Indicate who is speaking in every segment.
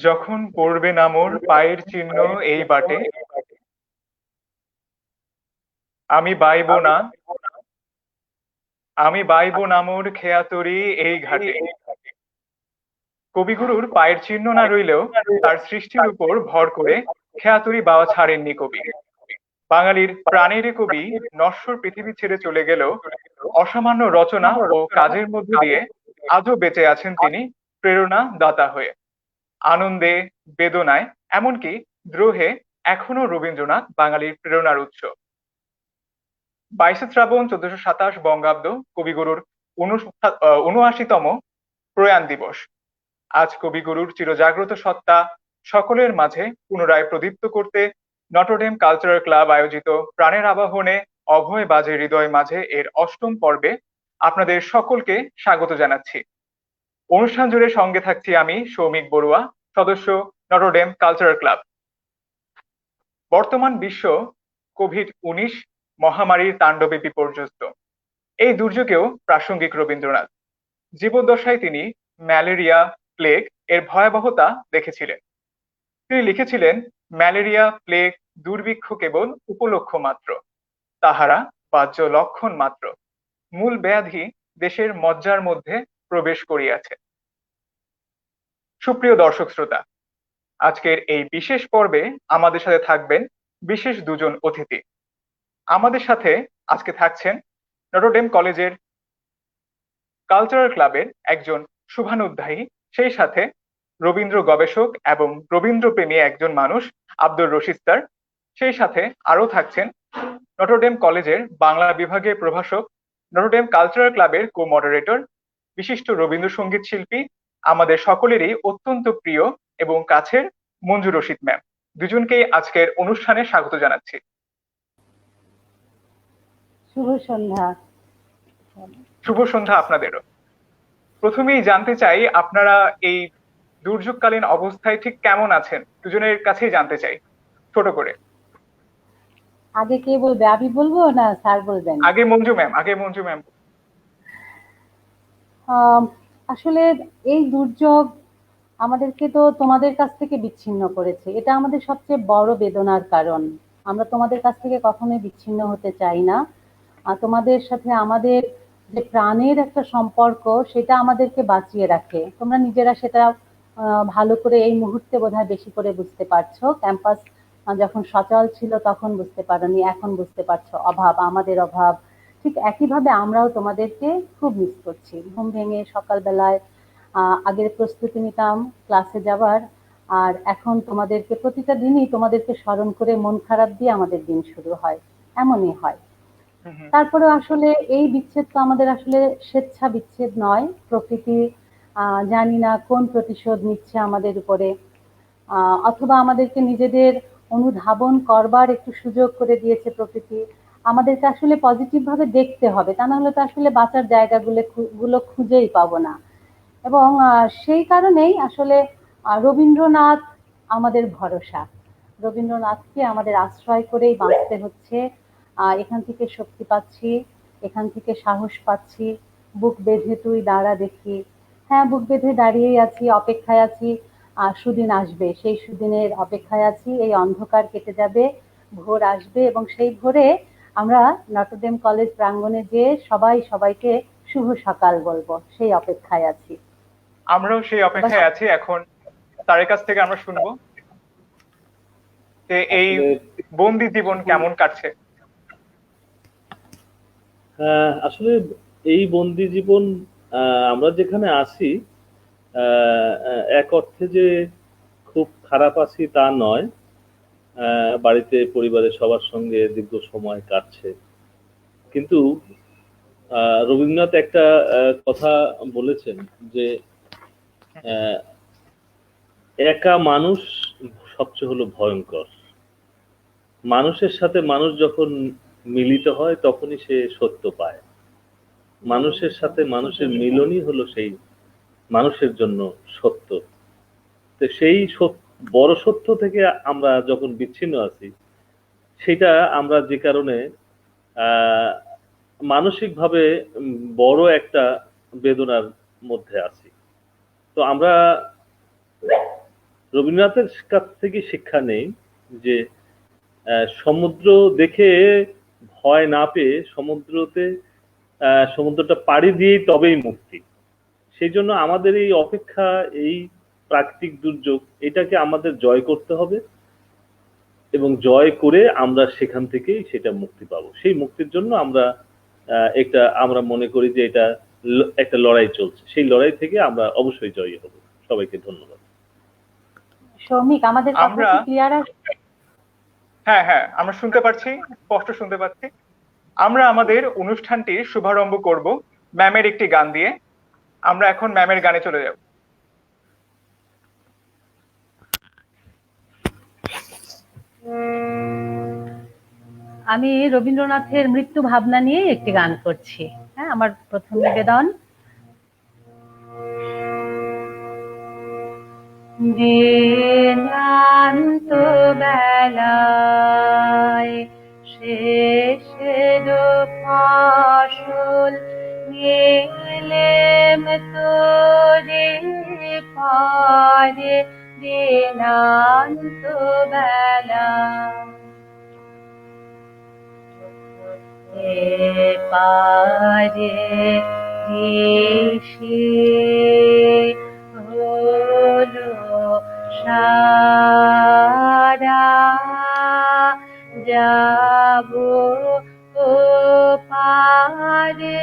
Speaker 1: যখন পড়বে না মোর পায়ের চিহ্ন এই বাটে, আমি বাইব না, আমি বাইব না মোর খেয়াতরি এই ঘাটে। কবিগুরুর পায়ের চিহ্ন না রইলেও তার সৃষ্টির উপর ভর করে খেয়াতরি বাওয়া ছাড়েননি কবি। বাঙালির প্রাণের কবি নশ্বর পৃথিবী ছেড়ে চলে গেলেও অসামান্য রচনা ও কাজের মধ্য দিয়ে আজও বেঁচে আছেন তিনি প্রেরণা দাতা হয়ে। আনন্দে, বেদনায়, এমনকি দ্রোহে এখনো রবীন্দ্রনাথ বাঙালির প্রেরণার উৎস। 22শে শ্রাবণ 1427 বঙ্গাব্দ কবিগুরুর ৭৯তম প্রয়াণ দিবস। আজ কবিগুরুর চিরজাগ্রত সত্তা সকলের মাঝে পুনরায় প্রদীপ্ত করতে নটরডেম কালচারাল ক্লাব আয়োজিত প্রাণের আবাহনে অভয় বাজে হৃদয় মাঝে এর ৮ম পর্বে আপনাদের সকলকে স্বাগত জানাচ্ছি। অনুষ্ঠান জুড়ে সঙ্গে থাকছি আমি সৌমিক বড়ুয়া, সদস্য নটরডেম কালচারাল ক্লাব। বর্তমান বিশ্ব কোভিড-19 মহামারীর তাণ্ডবে বিপর্যস্ত। এই দুর্যোগেও প্রাসঙ্গিক রবীন্দ্রনাথ। জীবদ্দশায় তিনি ম্যালেরিয়া, প্লেগ এর ভয়াবহতা দেখেছিলেন। তিনি লিখেছিলেন, ম্যালেরিয়া, প্লেগ, দুর্ভিক্ষ কেবল উপলক্ষ মাত্র, তাহারা বাহ্য লক্ষণ মাত্র, মূল ব্যাধি দেশের মজ্জার মধ্যে প্রবেশ করিয়াছে। সুপ্রিয় দর্শক শ্রোতা, আজকের এই বিশেষ পর্বে আমাদের সাথে থাকবেন বিশেষ দুজন অতিথি। আমাদের সাথে আজকে থাকছেন নটরডেম কলেজের কালচারাল ক্লাবের একজন শুভানুধ্যায়ী, সেই সাথে রবীন্দ্র গবেষক এবং রবীন্দ্র প্রেমী একজন মানুষ আব্দুর রশিদ স্যার। সেই সাথে আরো থাকছেন নটরডেম কলেজের বাংলা বিভাগের প্রভাষক, নটরডেম কালচারাল ক্লাবের কো মডারেটর, বিশিষ্ট রবীন্দ্রসঙ্গীত শিল্পী, আমাদের সকলেরই অত্যন্ত প্রিয় এবং কাছের মঞ্জু রশিদ ম্যাম। দুজনকেই আজকের অনুষ্ঠানে স্বাগত জানাচ্ছি।
Speaker 2: শুভ সন্ধ্যা।
Speaker 1: শুভ সন্ধ্যা আপনাদেরও। প্রথমেই জানতে চাই, আপনারা এই দুর্যোগকালীন অবস্থায় ঠিক কেমন আছেন? দুজনের কাছেই জানতে চাই ছোট করে।
Speaker 2: আগে কে বলবে, আমি বলবো না স্যার বলবেন?
Speaker 1: আগে মঞ্জু ম্যাম, আগে মঞ্জু ম্যাম।
Speaker 2: আসলে এই দুর্যোগ আমাদেরকে তো তোমাদের কাছ থেকে বিচ্ছিন্ন করেছে, এটা আমাদের সবচেয়ে বড় বেদনার কারণ। আমরা তোমাদের কাছ থেকে কখনোই বিচ্ছিন্ন হতে চাই না। আর তোমাদের সাথে আমাদের যে প্রাণের একটা সম্পর্ক, সেটা আমাদেরকে বাঁচিয়ে রাখে। তোমরা নিজেরা সেটা ভালো করে এই মুহূর্তে বোধহয় বেশি করে বুঝতে পারছো। ক্যাম্পাস যখন সচল ছিল তখন বুঝতে পারোনি, এখন বুঝতে পারছো অভাব, আমাদের অভাব। ঠিক একইভাবে আমরাও তোমাদেরকে খুব মিস করছি। ঘুম ভেঙে সকালবেলায় আগের প্রস্তুতি নিতাম ক্লাসে যাওয়ার, আর এখন তোমাদেরকে প্রতিটা দিনই তোমাদেরকে স্মরণ করে মন খারাপ দিয়ে আমাদের দিন শুরু হয়, এমনই হয়। তারপরে আসলে এই বিচ্ছেদ তো আমাদের আসলে স্বেচ্ছা বিচ্ছেদ নয়। প্রকৃতি জানি না কোন প্রতিশোধ নিচ্ছে আমাদের উপরে, অথবা আমাদেরকে নিজেদের অনুধাবন করবার একটু সুযোগ করে দিয়েছে প্রকৃতি। আমাদেরকে আসলে পজিটিভ ভাবে দেখতে হবে, তা না হলে তো আসলে বাঁচার জায়গাগুলো খুঁজেই পাবো না। এবং সেই কারণেই আসলে রবীন্দ্রনাথ আমাদের ভরসা। রবীন্দ্রনাথকে আমাদের আশ্রয় করেই বাঁচতে হচ্ছে। এখান থেকে শক্তি পাচ্ছি, এখান থেকে সাহস পাচ্ছি। বুক বেঁধে তুই দাঁড়া দেখি। হ্যাঁ, বুক বেঁধে দাঁড়িয়েই আছি, অপেক্ষায় আছি। সুদিন আসবে, সেই সুদিনের অপেক্ষায় আছি। এই অন্ধকার কেটে যাবে, ভোর আসবে, এবং সেই ভোরে আমরা নটরডেম কলেজ প্রাঙ্গণে যেয়ে সবাই সবাইকে শুভ সকাল বলবো, সেই অপেক্ষায় আছি।
Speaker 1: আমরাও সেই অপেক্ষায় আছি। এখন স্যারের কাছ থেকে আমরা শুনবো যে এই বন্দি জীবন কেমন কাটছে।
Speaker 3: আসলে এই বন্দি জীবন, আমরা যেখানে আছি এক অর্থে যে খুব খারাপ আছি তা নয়। বাড়িতে পরিবারের সবার সঙ্গে দীর্ঘ সময় কাটছে, কিন্তু রবীন্দ্রনাথ একটা কথা বলেছেন যে একা মানুষ সবচেয়ে হলো ভয়ঙ্কর। মানুষের সাথে মানুষ যখন মিলিত হয় তখনই সে সত্য পায়। মানুষের সাথে মানুষের মিলনই হলো সেই মানুষের জন্য সত্য। তো সেই বড় সত্য থেকে আমরা যখন বিচ্ছিন্ন আছি, সেটা আমরা যে কারণে মানসিকভাবে বড় একটা বেদনার মধ্যে আছি। তো আমরা রবীন্দ্রনাথের কাছ থেকে শিক্ষা নেই যে সমুদ্র দেখে ভয় না পেয়ে সমুদ্রটা পাড়ি দিয়েই তবেই মুক্তি। সেই জন্য আমাদের এই অপেক্ষা, এই প্রাকৃতিক দুর্যোগ, এটাকে আমাদের জয় করতে হবে এবং জয় করে আমরা সেখান থেকেই সেটা মুক্তি পাবো। সেই মুক্তির জন্য আমরা মনে করি যে এটা একটা লড়াই চলছে, সেই লড়াই থেকে আমরা অবশ্যই জয়ী হব। সবাইকে ধন্যবাদ।
Speaker 2: সৌমিক, আমাদের কথা কি ক্লিয়ার আছে?
Speaker 1: হ্যাঁ হ্যাঁ, আমরা শুনতে পাচ্ছি, স্পষ্ট শুনতে পাচ্ছি। আমরা আমাদের অনুষ্ঠানটির শুভারম্ভ করব ম্যামের একটি গান দিয়ে। আমরা এখন ম্যামের গানে চলে যাব।
Speaker 2: আমি রবীন্দ্রনাথের মৃত্যু ভাবনা নিয়ে একটি গান করছি। হ্যাঁ, আমার প্রথম নিবেদন। দিনান্ত বেলায় শেষের ফসল নিলেম তোরে পারে, দিনান্ত বেলায় পারে এসে হলো সারা, যাব ও পারে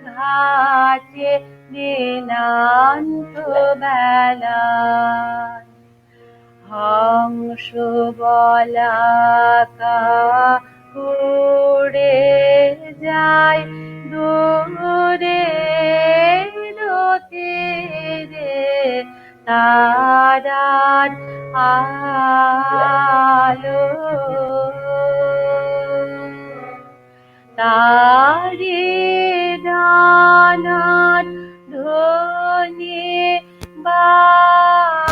Speaker 2: ঘাটে দিনান্ত বেলায় হংস বলাকা উড়ে যায় দূরে তীরে, তারার আলো তারি ডানার ধ্বনি বাজে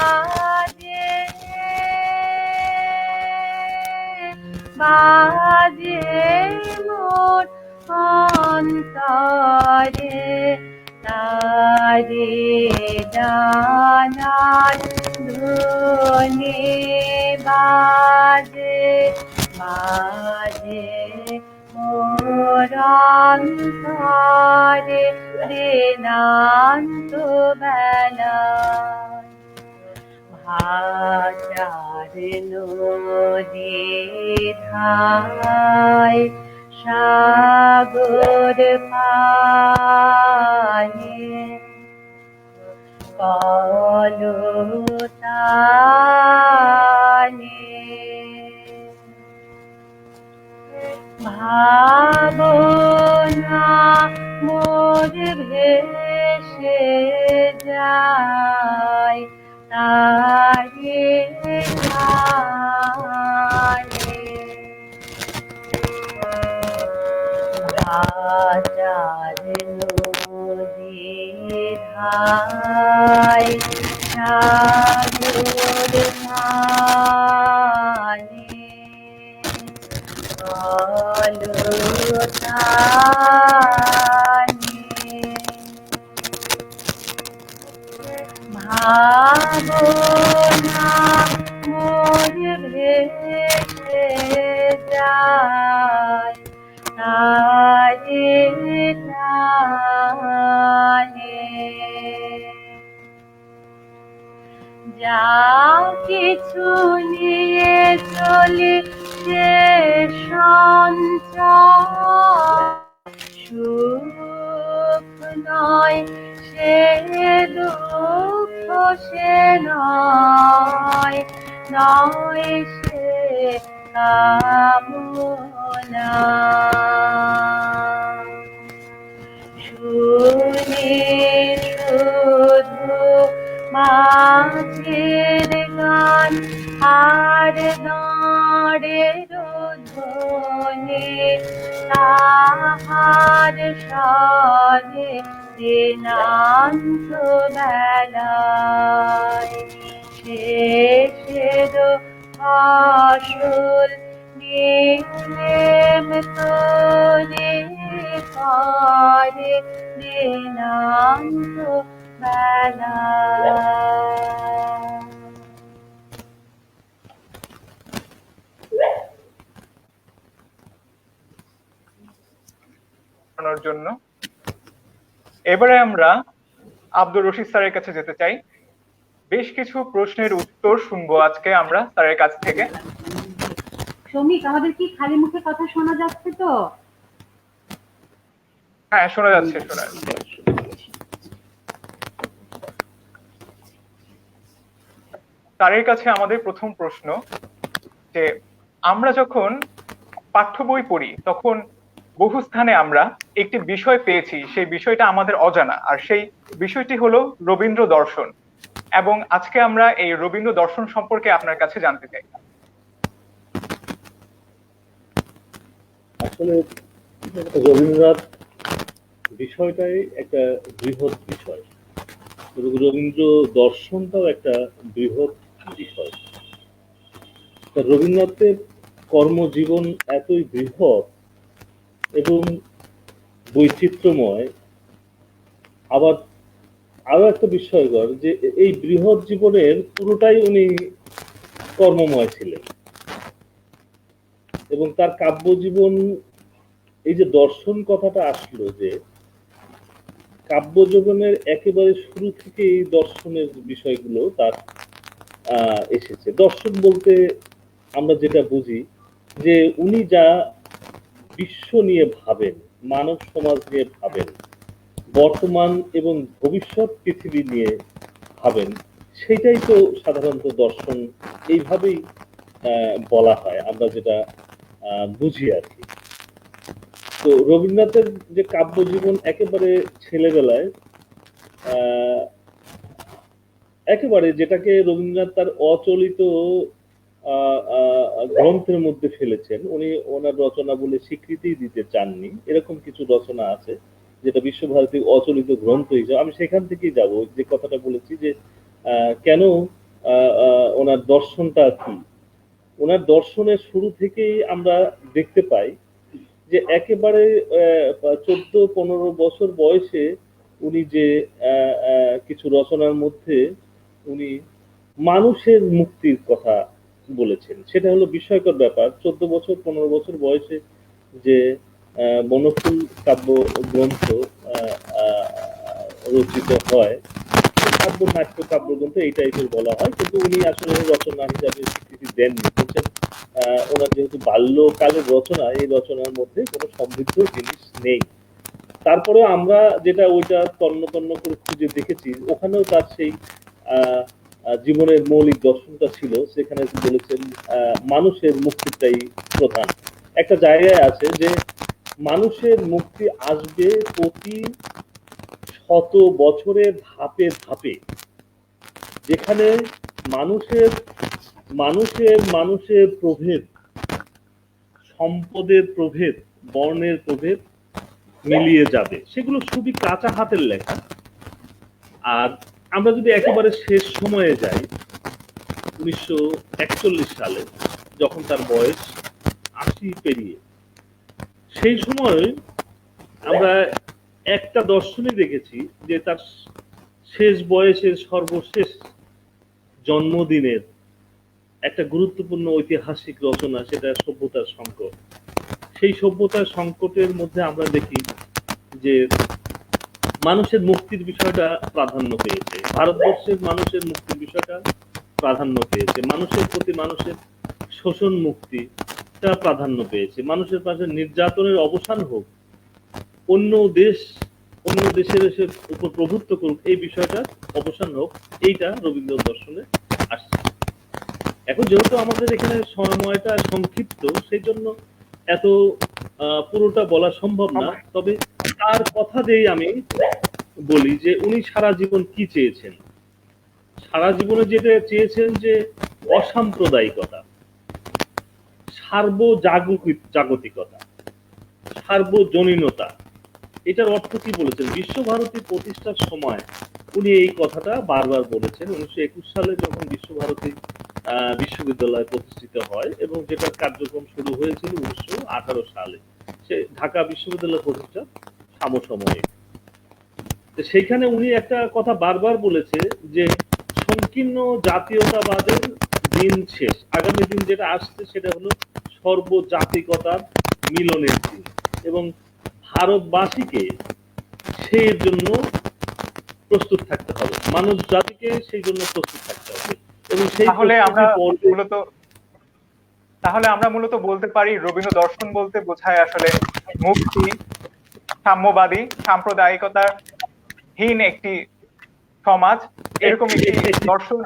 Speaker 2: বাজে মোর অন্তরে, তারি ডানার ধ্বনি বাজে বাজে মোর অন্তরে, দিনান্ত বেলায় ভাটার নদী ধায় সাগর পানে কলতানে ভাবনা মোর ভেসে যায় তারে গানে, ভাটার নদী ধায় সাগর পানে কলতানে ভাবনা মোর ভেসে যায় তারে টানে, যা কিছু নিয়ে চলে সে সঞ্চয়, সুখ নয় সে দুঃখ, সে নয় নয় সে কামনা, শুনি শুধু মাঝের গান আর দাঁড়ের ধ্বনি, তাহার স্বরে দিনান্ত বেলায় শেষের ফসল নিলেম তোরে পারে, দিনান্ত বেলায়।
Speaker 1: শোনার জন্য। এবারে আমরা আব্দুর রশিদ স্যারের কাছে যেতে চাই। বেশ কিছু প্রশ্নের উত্তর শুনবো আজকে আমরা স্যারের কাছ থেকে।
Speaker 2: শ্রমিক, আমাদের কি খালি মুখে কথা শোনা যাচ্ছে তো?
Speaker 1: হ্যাঁ, শোনা যাচ্ছে, শোনা যাচ্ছে। স্যারের কাছে আমাদের প্রথম প্রশ্ন যে আমরা যখন পাঠ্য বই পড়ি তখন বহু স্থানে আমরা একটি বিষয় পেয়েছি, সেই বিষয়টা আমাদের অজানা, আর সেই বিষয়টি হলো রবীন্দ্র দর্শন। এবং আজকে আমরা এই রবীন্দ্র দর্শন সম্পর্কে আপনার কাছে জানতে চাই।
Speaker 3: আসলে রবীন্দ্রনাথ বিষয়টাই একটা বৃহৎ বিষয়, এবং রবীন্দ্র দর্শনটাও একটা বৃহৎ বিষয়। তা রবীন্দ্রনাথের কর্মজীবন এতই বৃহৎ এবং বৈচিত্র্যময়, আবার আরো একটা বিস্ময়কর যে এই বৃহৎ জীবনের পুরোটাই উনি কর্মময় ছিলেন, এবং তার কাব্যজীবন, এই যে দর্শন কথাটা আসলো, যে কাব্যজীবনের একেবারে শুরু থেকে এই দর্শনের বিষয়গুলো তার এসেছে। দর্শন বলতে আমরা যেটা বুঝি যে উনি যা বিশ্ব নিয়ে ভাবেন, মানব সমাজ নিয়ে ভাবেন, বর্তমান এবং ভবিষ্যৎ পৃথিবী নিয়ে ভাবেন, সেটাই তো সাধারণত দর্শন এইভাবেই বলা হয়, আমরা যেটা বুঝি আর কি। তো রবীন্দ্রনাথের যে কাব্যজীবন একেবারে ছেলেবেলায়, একেবারে যেটাকে রবীন্দ্রনাথ তার অচলিত গ্রন্থের মধ্যে ফেলেছেন, উনি ওনার রচনা বলে স্বীকৃতি দিতে চাননি, এরকম কিছু রচনা আছে যেটা বিশ্বভারতীর অচলিত গ্রন্থ হিসেবে। আমি সেখান থেকেই যাব, যে কথাটা বলেছি যে কেন ওনার দর্শনটা কি। ওনার দর্শনের শুরু থেকেই আমরা দেখতে পাই যে একেবারে 14-15 বছর বয়সে উনি যে কিছু রচনার মধ্যে উনি মানুষের মুক্তির কথা বলেছেন, সেটা হলো বিস্ময়কর ব্যাপার। 14-15 বছর বয়সে যে বনফুল কাব্য গ্রন্থ রচিত হয়, কাব্য নাট্য কাব্যগ্রন্থ এই টাইপের বলা হয়, কিন্তু উনি আসলে রচনা হিসাবে স্বীকৃতি দেননি। বলছেন ওনার যেহেতু বাল্যকালের রচনা, এই রচনার মধ্যে কোনো সমৃদ্ধ জিনিস নেই। তারপরে আমরা যেটা ওইটা তন্ন তন্ন করে খুঁজে দেখেছি, ওখানেও তার সেই জীবনের মৌলিক দর্শনটা ছিল। সেখানে বলেছেন মানুষের মুক্তিটাই প্রধান। একটা জায়গায় আছে যে মানুষের মুক্তি আসবে প্রতি 100 বছরে ধাপে ধাপে, যেখানে মানুষের মানুষের মানুষের প্রভেদ, সম্পদের প্রভেদ, বর্ণের প্রভেদ মিলিয়ে যাবে। সেগুলো খুবই কাঁচা হাতের লেখা। আর আমরা যদি একেবারে শেষ সময়ে যাই, 1941 সালে, যখন তার বয়স 80 পেরিয়ে, সেই সময় আমরা একটা দর্শনই দেখেছি যে তার শেষ বয়সের সর্বশেষ জন্মদিনের একটা গুরুত্বপূর্ণ ঐতিহাসিক রচনা, সেটা সভ্যতার সংকট। সেই সভ্যতার সংকটের মধ্যে আমরা দেখি যে মানুষের মুক্তির বিষয়টা প্রাধান্য পেয়েছে, ভারতবর্ষের মানুষের মুক্তির বিষয়টা প্রাধান্য পেয়েছে, মানুষের প্রতি মানুষের শোষণ মুক্তিটা প্রাধান্য পেয়েছে, মানুষের পাশে নির্যাতনের অবসান হোক, অন্য দেশের এসে উপর প্রভুত্ব করুক, এই বিষয়টা অবসান হোক, এইটা রবীন্দ্র দর্শনে আসছে। এখন যেহেতু আমাদের এখানে সময়টা সংক্ষিপ্ত, সেই জন্য এত পুরোটা বলা সম্ভব না, তবে তার কথা দিয়েই আমি বলি যে উনি সারা জীবন কি চেয়েছেন। সারা জীবনে যেটা চেয়েছেন যে অসাম্প্রদায়িকতা, সার্বজাগতিকতা, সার্বজনীনতা। এটার অর্থ কি বলেছেন? বিশ্বভারতী প্রতিষ্ঠার সময় উনি এই কথাটা বারবার বলেছেন। 1921 সালে যখন বিশ্বভারতী বিশ্ববিদ্যালয় প্রতিষ্ঠিত হয়, এবং যেটার কার্যক্রম শুরু হয়েছিল 1918 সালে, সে ঢাকা বিশ্ববিদ্যালয় প্রতিষ্ঠা সমসাময়িক। সেইখানে উনি একটা কথা বারবার বলেছে যে সংকীর্ণ জাতীয়তাবাদের দিন শেষ, আগামী দিন যেটা আসছে সেটা হলো সর্বজাতিকতার মিলনের দিন, এবং ভারতবাসীকে সেই জন্য প্রস্তুত থাকতে হবে, মানব জাতিকে সেই জন্য প্রস্তুত থাকতে হবে। এবং সেই
Speaker 1: তাহলে আমরা
Speaker 3: প্রস্তুতি পর্বে
Speaker 1: মূলত বলতে পারি রবীন্দ্র দর্শন বলতে বোঝায় আসলে মুক্তি, সাম্যবাদী, সাম্প্রদায়িকতাহীন একটি সমাজ, এরকম একটি দর্শন,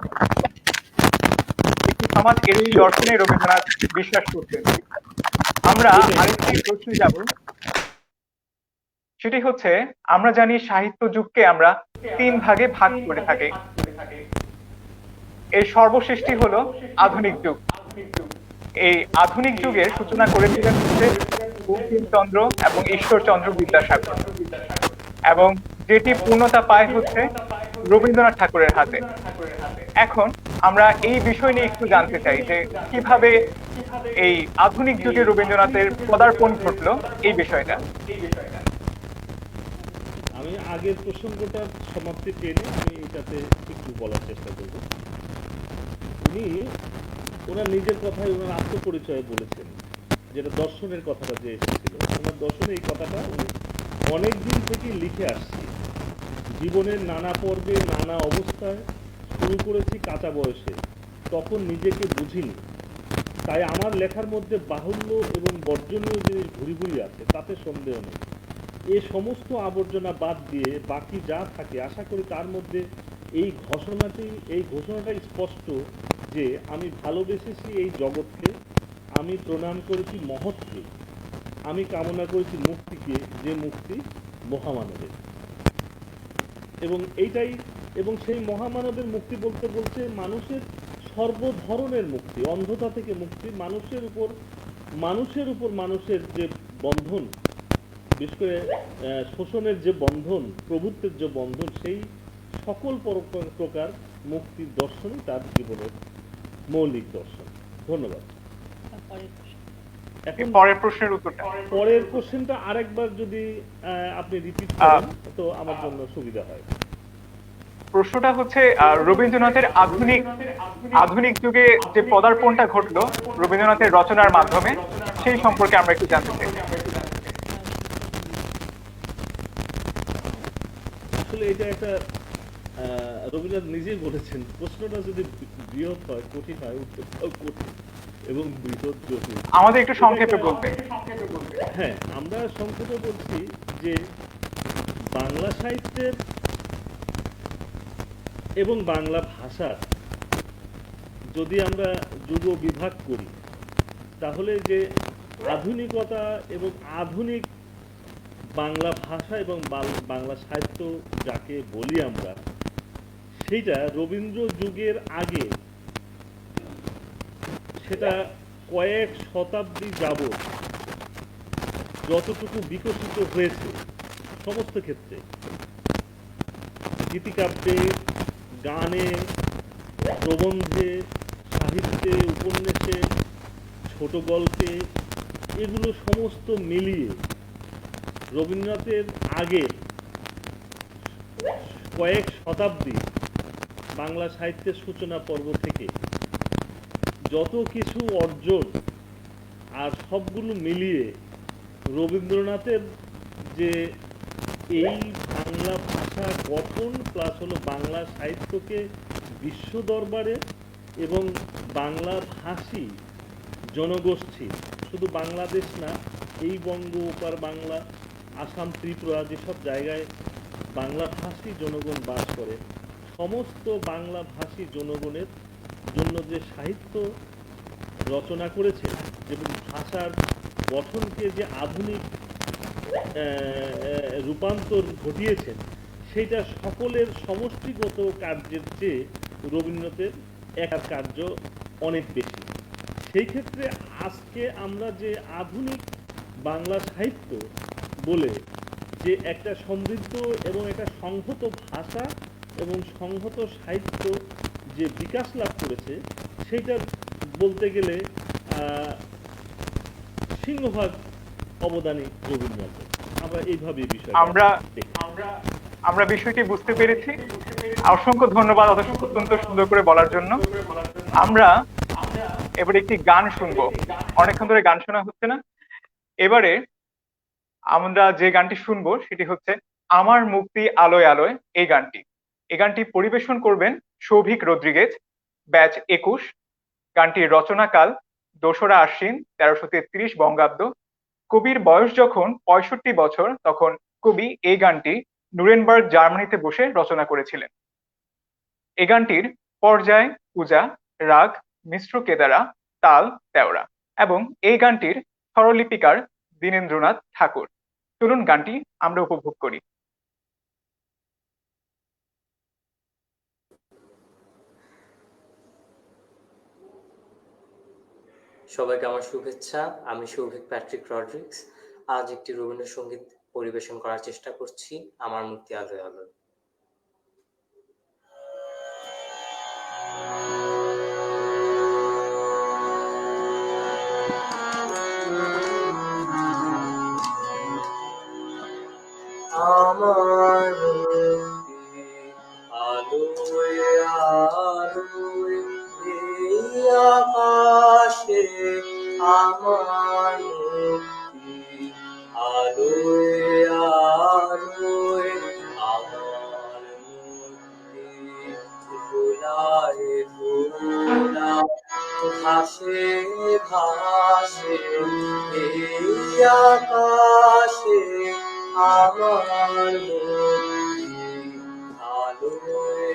Speaker 1: এই দর্শনে রবীন্দ্রনাথ বিশ্বাস করতেন। আমরা আরেকটি প্রশ্নে যাব, সেটি হচ্ছে আমরা জানি সাহিত্য যুগকে আমরা 3 ভাগে ভাগ করে থাকি। এই সর্বশেষটি হলো আধুনিক যুগ। এই আধুনিক যুগের সূচনা করেছিলেন হচ্ছে বঙ্কিমচন্দ্র এবং ঈশ্বরচন্দ্র বিদ্যাসাগর, এবং যেটি পূর্ণতা পায় হচ্ছে রবীন্দ্রনাথ ঠাকুরের হাতে। এখন আমরা এই বিষয় নিয়ে একটু জানতে চাই যে কিভাবে এই আধুনিক যুগে রবীন্দ্রনাথের পদার্পণ ঘটলো, এই বিষয়টা।
Speaker 3: আমি আগের প্রসঙ্গটার সমাপ্তি টেনে আমি এটাতে একটু বলার চেষ্টা করব। উনি ওনার নিজের কথায় ওনার আত্মপরিচয়ে বলেছেন, যেটা দর্শনের কথাটা যে এসেছিল, ওনার দর্শনে এই কথাটা উনি অনেক দিন থেকে লিখে আসছি। জীবনের নানা পর্বে নানা অবস্থায় শুরু করেছি কাঁচা বয়সে, তখন নিজেকে বুঝিনি, তাই আমার লেখার মধ্যে বাহুল্য এবং বর্জনীয় জিনিস ভুরি ভুরি আছে, তাতে সন্দেহ নেই। এ সমস্ত আবর্জনা বাদ দিয়ে বাকি যা থাকে, আশা করি তার মধ্যে এই ঘোষণাটাই স্পষ্ট যে আমি ভালোবেসেছি এই জগৎকে, আমি প্রণাম করেছি মহৎকে, আমি কামনা করেছি মুক্তিকে, যে মুক্তি মহামানবের। এবং সেই মহামানবের মুক্তি বলতে বলছে মানুষের সর্বধরনের মুক্তি, অন্ধতা থেকে মুক্তি, মানুষের উপর মানুষের যে বন্ধন, বিশেষ করে শোষণের যে বন্ধন, প্রভুত্বের যে বন্ধন, সেই সকল প্রকার মুক্তির দর্শনই তার জীবনের মৌলিক দর্শন। ধন্যবাদ। এখন
Speaker 1: পরের প্রশ্নের উত্তরটা,
Speaker 3: পরের কোশ্চেনটা আরেকবার যদি আপনি রিপিট করেন তো আমার জন্য সুবিধা হয়।
Speaker 1: প্রশ্নটা হচ্ছে রবীন্দ্রনাথের আধুনিক যুগে যে পদার্পণটা ঘটলো রবীন্দ্রনাথের রচনার মাধ্যমে, সেই সম্পর্কে আমরা একটু জানতে চাই।
Speaker 3: আসলে এটা একটা রবীন্দ্রনাথ নিজেই বলেছেন, প্রশ্নটা যদি বৃহৎ হয়, কঠিন হয়, উত্তরটাও কঠিন এবং বৃহৎ জটিল।
Speaker 1: আমাদের একটু সংক্ষেপে বলতে।
Speaker 3: হ্যাঁ, আমরা সংক্ষেপে বলছি যে বাংলা সাহিত্যের এবং বাংলা ভাষার যদি আমরা যুগ বিভাগ করি, তাহলে যে আধুনিকতা এবং আধুনিক বাংলা ভাষা এবং বাংলা সাহিত্য যাকে বলি আমরা, সেইটা রবীন্দ্র যুগের আগে সেটা কয়েক শতাব্দী যাবৎ যতটুকু বিকশিত হয়েছে সমস্ত ক্ষেত্রে, গীতিকাব্যে, গানে, প্রবন্ধে, সাহিত্যে, উপন্যাসে, ছোট গল্পে, এগুলো সমস্ত মিলিয়ে রবীন্দ্রনাথের আগে কয়েক শতাব্দী বাংলা সাহিত্যের সূচনা পর্ব থেকে যত কিছু অর্জন, আর সবগুলো মিলিয়ে রবীন্দ্রনাথের যে এই বাংলা ভাষা গঠন প্লাস হলো বাংলা সাহিত্যকে বিশ্ব দরবারে এবং বাংলা ভাষী জনগোষ্ঠী, শুধু বাংলাদেশ না, এই বঙ্গ, ওপার বাংলা, আসাম, ত্রিপুরা, যেসব জায়গায় বাংলা ভাষী জনগণ বাস করে, সমস্ত বাংলা ভাষী জনগণের জন্য যে সাহিত্য রচনা করেছে এবং ভাষার গঠনকে যে আধুনিক রূপান্তর ঘটিয়েছেন, সেইটা সকলের সমষ্টিগত কার্যের চেয়ে রবীন্দ্রনাথের একার কার্য অনেক বেশি। সেই ক্ষেত্রে আজকে আমরা যে আধুনিক বাংলা সাহিত্য বলে যে একটা সমৃদ্ধ এবং একটা সংহত ভাষা এবং সংহত সাহিত্য যে বিকাশ লাভ করেছে, সেইটা বলতে গেলে সিংহভাগ অবদানই রবীন্দ্রনাথের। আমরা এইভাবে বিষয়
Speaker 1: আমরা বিষয়টি বুঝতে পেরেছি। অসংখ্য ধন্যবাদ অত্যন্ত সুন্দর করে বলার জন্য। আমরা এবারে একটি গান শুনবো, অনেকক্ষণ ধরে গান শোনা হচ্ছে না। এবারে আমরা যে গানটি শুনবো সেটি হচ্ছে আমার মুক্তি আলোয় আলোয়। এই গানটি পরিবেশন করবেন সৌভিক রদ্রিগেজ, ব্যাচ 21। গানটির রচনাকাল 2রা আশ্বিন 1333 বঙ্গাব্দ। কবির বয়স যখন 65 বছর, তখন কবি এই গানটি নুরেনবার্গ জার্মানিতে বসে রচনা করেছিলেন। এই গানটির পর্যায় পূজা, রাগ মিশ্র কেদারা, তাল তেওরা এবং এই গানটির স্বরলিপিকার দীনেন্দ্রনাথ ঠাকুর। চলুন গানটি আমরা উপভোগ করি।
Speaker 4: সবাইকে আমার শুভেচ্ছা। আমি সৌভিক প্যাট্রিক রড্রিক্স। আজ একটি রবীন্দ্রসঙ্গীত পরিবেশন করার চেষ্টা করছি, আমার মুক্তি আলোয় আলোয়। আমার মুক্তি আলোয় আলোয়, এই আকাশে আমার মুক্তি আলোয় আলোয়, আমার মুক্তি ভোলায় ভোলা ভাসে ভাসে, এই আকাশে আমার মুক্তি আলোয়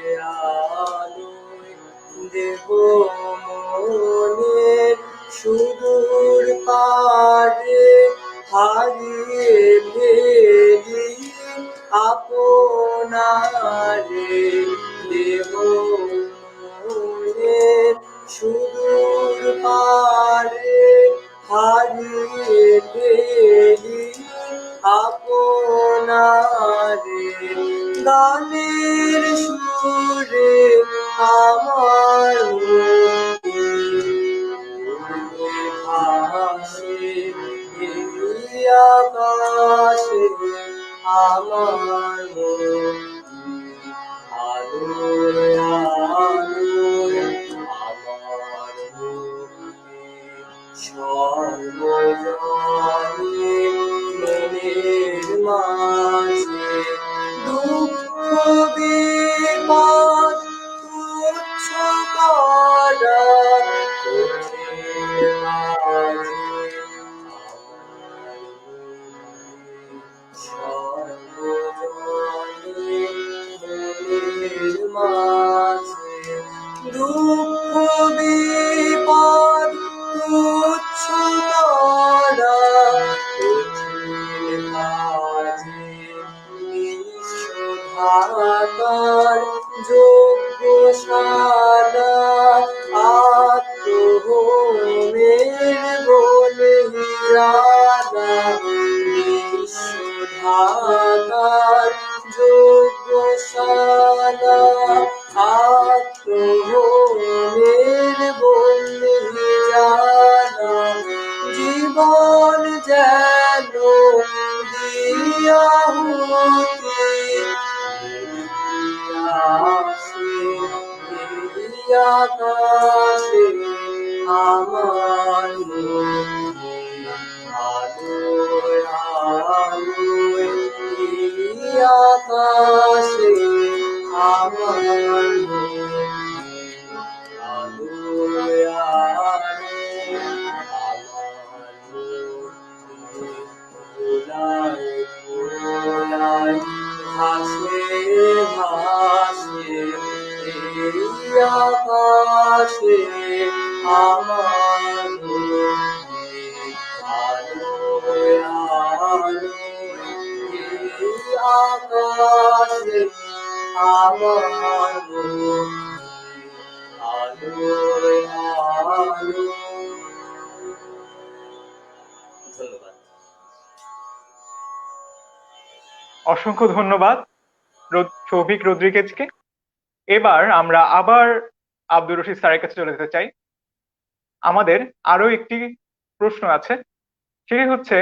Speaker 4: আলোয়, দেহ মনের সুদূর পারে হারিয়ে ফেলি আপনারে, দেহ মনের সুদূর পারে হারিয়ে ফেলি আপনারে, গানের সুরে আমার মুক্তি ভাসে, এই আকাশে আমার মুক্তি আলোয় আলোয়, আমার মুক্তি সর্বজনে মনের মাঝে, দুঃখ বিপদ তুচ্ছ করা কঠিন মাঝে, আমার সর্বজনে মনের মাঝে, দুঃখ বিপদ তুচ্ছ করা কঠিন মাঝে, নিঃস্বার্থতার যজ্ঞশালা আত্মহোমের বলিদানা, নিঃস্বার্থতার যজ্ঞশালা আত্মহোমের বলিদানা, জীবন যেন দিয়াহুতি আসে, এই আকাশে আমার মুক্তি আলোয় আলোয়, এই আকাশে আমার মুক্তি আলোয় আলোয়, আমার মুক্তি ভোলায় ভোলায় ভাসে ভাসে, এই আকাশে আমার মুক্তি আলোয় আলোয়, এই আকাশে আমার মুক্তি আলোয় আলোয়। ধন্যবাদ।
Speaker 1: অসংখ্য ধন্যবাদ সৌভিক রদ্রিগেজকে। এবার আমরা আবার আব্দুর রশিদ স্যারের কাছে চলে যেতে চাই। আমাদের আরো একটি প্রশ্ন আছে, সেটি হচ্ছে,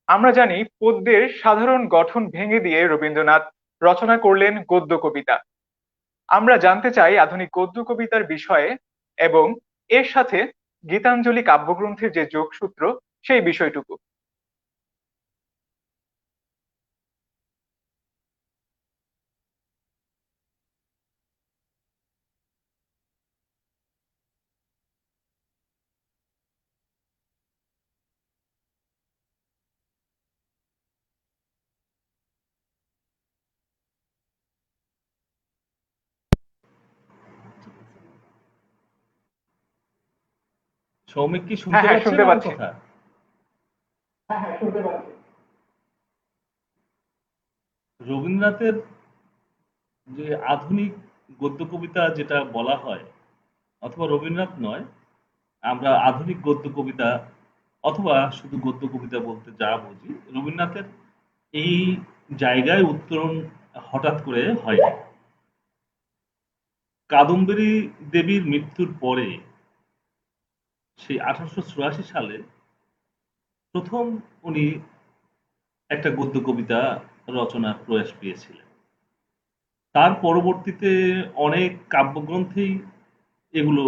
Speaker 1: আমরা জানি পদ্যের সাধারণ গঠন ভেঙে দিয়ে রবীন্দ্রনাথ রচনা করলেন গদ্য কবিতা। আমরা জানতে চাই আধুনিক গদ্য কবিতার বিষয়ে এবং এর সাথে গীতাঞ্জলি কাব্যগ্রন্থের যে যোগসূত্র সেই বিষয়টুকু।
Speaker 3: সৌমিক কি
Speaker 1: হ্যাঁ
Speaker 3: শুনতে
Speaker 1: হ্যাঁ,
Speaker 3: পাচ্ছেন
Speaker 1: শুনতে
Speaker 3: আমার
Speaker 1: পাচ্ছি।
Speaker 3: কথা? রবীন্দ্রনাথের যে আধুনিক গদ্য কবিতা যেটা বলা হয়, অথবা রবীন্দ্রনাথ নয়, আমরা আধুনিক গদ্য কবিতা অথবা শুধু গদ্য কবিতা বলতে যা বুঝি, রবীন্দ্রনাথের এই জায়গায় উত্তরণ হঠাৎ করে হয়নি। কাদম্বরী দেবীর মৃত্যুর পরে সেই 1884 সালে প্রথম উনি একটা গদ্য কবিতা রচনার প্রয়াস পেয়েছিলেন। তার পরবর্তীতে অনেক কাব্যগ্রন্থেই এগুলো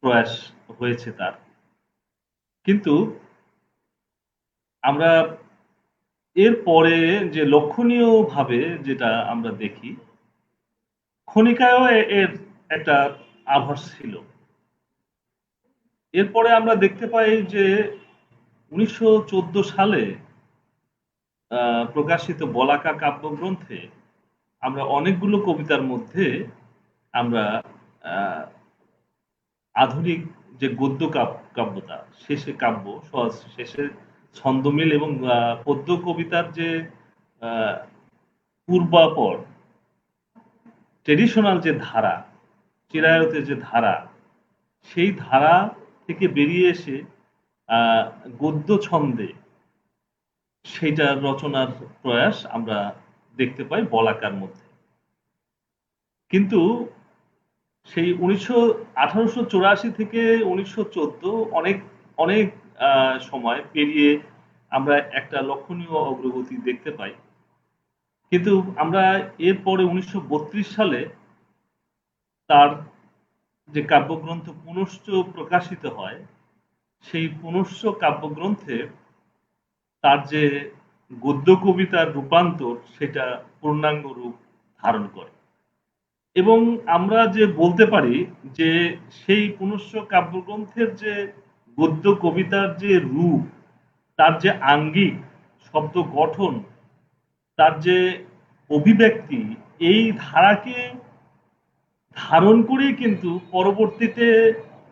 Speaker 3: প্রয়াস হয়েছে তার। কিন্তু আমরা এর পরে যে লক্ষণীয় ভাবে যেটা আমরা দেখি, খনিকায়ও এর একটা আভাস ছিল। এরপরে আমরা দেখতে পাই যে 1914 সালে প্রকাশিত বলাকা কাব্যগ্রন্থে আমরা অনেকগুলো কবিতার মধ্যে আমরা আহ, আধুনিক যে গদ্য কাব্যতা, শেষে কাব্য শেষে ছন্দমিল এবং পদ্য কবিতার যে আহ, পূর্বাপর ট্রেডিশনাল যে ধারা, চিরায়তের যে ধারা, সেই ধারা থেকে বেরিয়ে এসে আহ, গদ্য ছন্দে সেইটার রচনার প্রয়াস আমরা দেখতে পাই বলাকার মধ্যে। কিন্তু সেই 1884 থেকে 1914 অনেক অনেক সময় পেরিয়ে আমরা একটা লক্ষণীয় অগ্রগতি দেখতে পাই। কিন্তু আমরা এরপরে 1932 সালে তার যে কাব্যগ্রন্থ পুনশ্চ প্রকাশিত হয়, সেই পুনশ্চ কাব্যগ্রন্থে তার যে গদ্য কবিতার রূপান্তর সেটা পূর্ণাঙ্গ রূপ ধারণ করে। এবং আমরা যে বলতে পারি যে সেই পুনশ্চ কাব্যগ্রন্থের যে গদ্য কবিতার যে রূপ, তার যে আঙ্গিক শব্দ গঠন, তার যে অভিব্যক্তি, এই ধারাকে ধারণ করেই কিন্তু পরবর্তীতে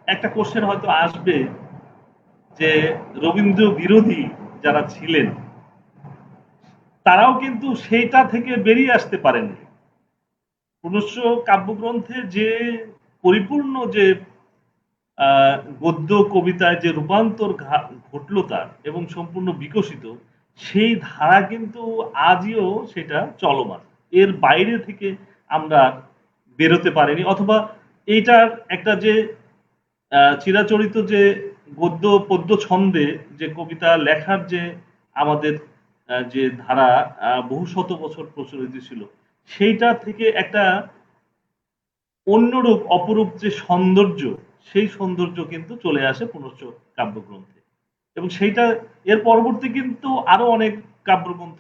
Speaker 3: একটা কোশ্চেন হয়তো আসবে যে রবীন্দ্র বিরোধী যারা ছিলেন তারাও কিন্তু সেইটা থেকে বেরিয়ে আসতে পারেননি। পুনশ্চ কাব্যগ্রন্থে যে পরিপূর্ণ যে গদ্য কবিতায় যে রূপান্তর ঘটলো তার এবং সম্পূর্ণ বিকশিত, সেই ধারা কিন্তু আজও সেটা চলমান। এর বাইরে থেকে আমরা বেরোতে পারিনি, অথবা এইটার একটা যে চিরাচরিত যে গদ্য পদ্য ছন্দে যে কবিতা লেখার যে আমাদের যে ধারা বহু শত বছর প্রচলিত ছিল, সেইটা থেকে একটা অন্যরূপ অপরূপ যে সৌন্দর্য, সেই সৌন্দর্য কিন্তু চলে আসে পুনশ্চ কাব্যগ্রন্থে। এবং সেইটা এর পরবর্তী কিন্তু আরো অনেক কাব্যগ্রন্থ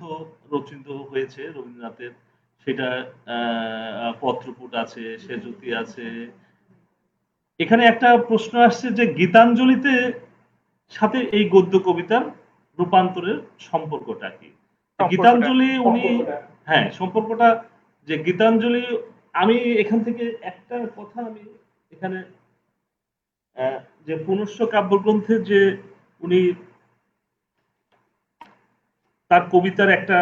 Speaker 3: রচিত হয়েছে রবীন্দ্রনাথের। সেটা পত্রপুট আছে, সেজুতি আছে। এখানে একটা প্রশ্ন আসছে যে গীতাঞ্জলিতে সাথে এই গদ্য কবিতার রূপান্তরের সম্পর্কটা কি? গীতাঞ্জলি উনি, হ্যাঁ, সম্পর্কটা যে গীতাঞ্জলি, আমি এখান থেকে একটা কথা আমি এখানে যে পুনশ্চ কাব্যগ্রন্থে যে উনি তার কবিতার একটা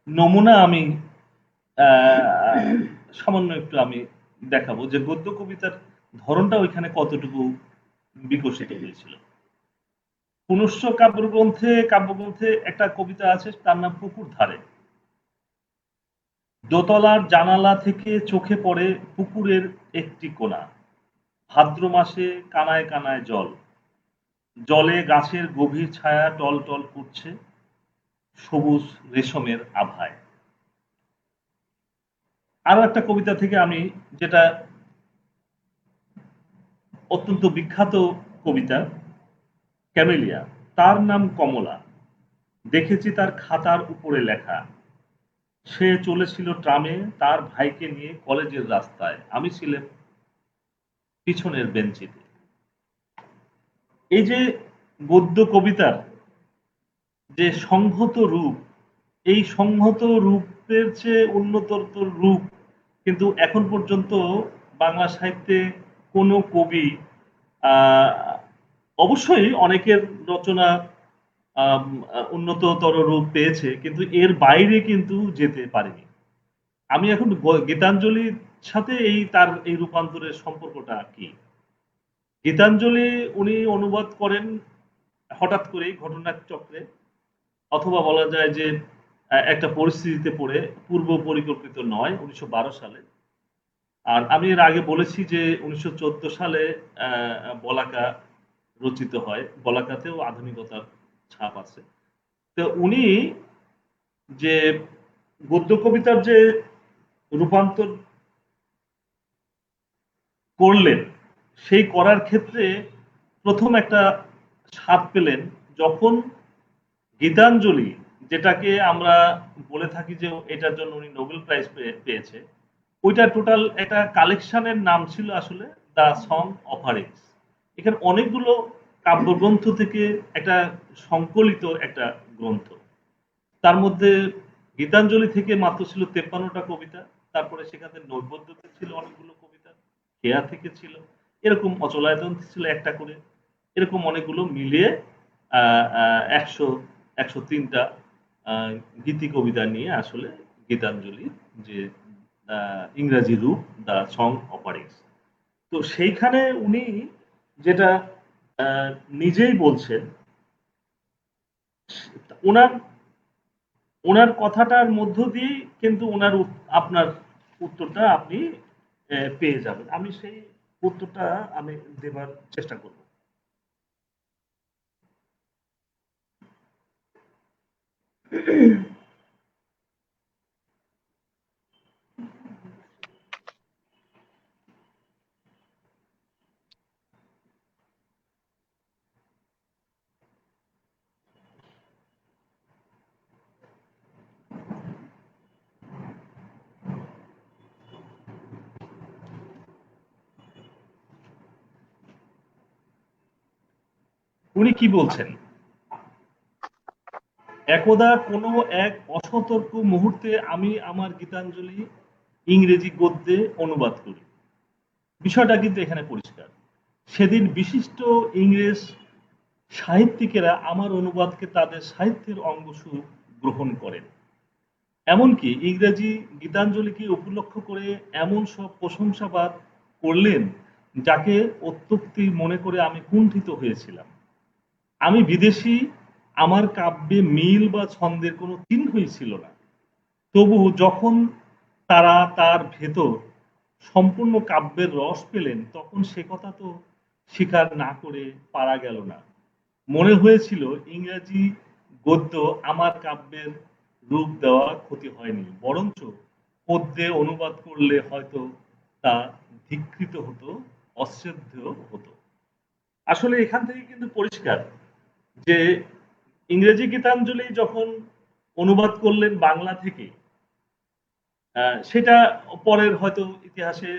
Speaker 3: নমুনা আমি সামান্য একটু আমি দেখাবো যে গদ্য কবিতার ধরনটা ওইখানে কতটুকু বিকশিত হয়েছিল। পুনশ্চ কাব্যগ্রন্থে একটা কবিতা আছে, তার নাম পুকুর ধারে। দোতলার জানালা থেকে চোখে পড়ে পুকুরের একটি কোণা, ভাদ্র মাসে কানায় কানায় জল, জলে গাছের গভীর ছায়া টল টল করছে সবুজ রেশমের আভায়। আরো একটা কবিতা থেকে আমি, যেটা অত্যন্ত বিখ্যাত কবিতা, ক্যামেলিয়া, তার নাম কমলা, দেখেছি তার খাতার উপরে লেখা, সে চলেছিল ট্রামে তার ভাইকে নিয়ে কলেজের রাস্তায়, আমি ছিলাম পিছনের বেঞ্চিতে। এই যে গদ্য কবিতার যে সংহত রূপ, এই সংহত রূপের চেয়ে উন্নততর রূপ কিন্তু এখন পর্যন্ত বাংলা সাহিত্যে কোনো কবি অবশ্যই অনেকের রচনা উন্নততর রূপ পেয়েছে, কিন্তু এর বাইরে কিন্তু যেতে পারেনি। আমি এখন গীতাঞ্জলির সাথে তার এই রূপান্তরের সম্পর্কটা কি? গীতাঞ্জলি উনি অনুবাদ করেন হঠাৎ করেই ঘটনাচক্রে, অথবা বলা যায় যে একটা পরিস্থিতিতে পড়ে, পূর্ব পরিকল্পিত নয়, 1912 সালে। আর আমি এর আগে বলেছি যে 1914 সালে বলাকা রচিত হয়। বলাকাতেও আধুনিকতার ছাপ আছে। তো উনি যে গদ্য কবিতার যে রূপান্তর করলেন, সেই করার ক্ষেত্রে প্রথম একটা স্বাদ পেলেন যখন গীতাঞ্জলি, যেটাকে আমরা বলে থাকি যে এটার জন্য উনি নোবেল প্রাইজ পেয়েছে, ওইটা টোটাল একটা কালেকশনের নাম ছিল আসলে দ্য সং অফারিংস। এখানে অনেকগুলো কাব্যগ্রন্থ থেকে একটা সংকলিত একটা গ্রন্থ। তার মধ্যে গীতাঞ্জলি থেকে মাত্র ছিল 53টা কবিতা, তারপরে সেখানে নৈবদ্যতে ছিল অনেকগুলো কবিতা, কেয়া থেকে ছিল, এরকম অচলায়তন ছিল একটা করে, এরকম অনেকগুলো মিলিয়ে 103টা গীতি কবিতা নিয়ে আসলে গীতাঞ্জলির যে ইংরাজি রূপ দ্য সং অফারিংস। তো সেইখানে উনি যেটা নিজেই বলছেন, ওনার ওনার কথাটার মধ্য দিয়েই কিন্তু ওনার আপনার উত্তরটা আপনি পেয়ে যাবেন। আমি সেই উত্তরটা আমি দেবার চেষ্টা করব। উনি কি বলছেন? একদা কোনো এক অসতর্ক মুহূর্তে আমি আমার গীতাঞ্জলি ইংরেজি গদ্যে অনুবাদ করি। বিষয়টা কিন্তু এখানে পরিষ্কার। সেদিন বিশিষ্ট ইংরেজ সাহিত্যিকেরা আমার অনুবাদকে তাদের সাহিত্যের অঙ্গস্বরূপ গ্রহণ করেন। এমনকি ইংরেজি গীতাঞ্জলিকে উপলক্ষ করে এমন সব প্রশংসাবাদ করলেন, যাকে অত্যুক্তি মনে করে আমি কুণ্ঠিত হয়েছিলাম। আমি বিদেশি, আমার কাব্যে মিল বা ছন্দের কোনো চিহ্নই ছিল না। তবু যখন তারা তার ভেতর সম্পূর্ণ কাব্যের রস পেলেন, তখন সে কথা তো স্বীকার না করে পারা গেল না। মনে হয়েছিল ইংরাজি গদ্য আমার কাব্যের রূপ দেওয়া ক্ষতি হয়নি, বরঞ্চ পদ্যে অনুবাদ করলে হয়তো তা ধিকৃত হতো, অশ্রদ্ধেয় হতো। আসলে এখান থেকে কিন্তু পরিষ্কার যে ইংরেজি গীতাঞ্জলি যখন অনুবাদ করলেন বাংলা থেকে, সেটা পরের হয়তো ইতিহাসে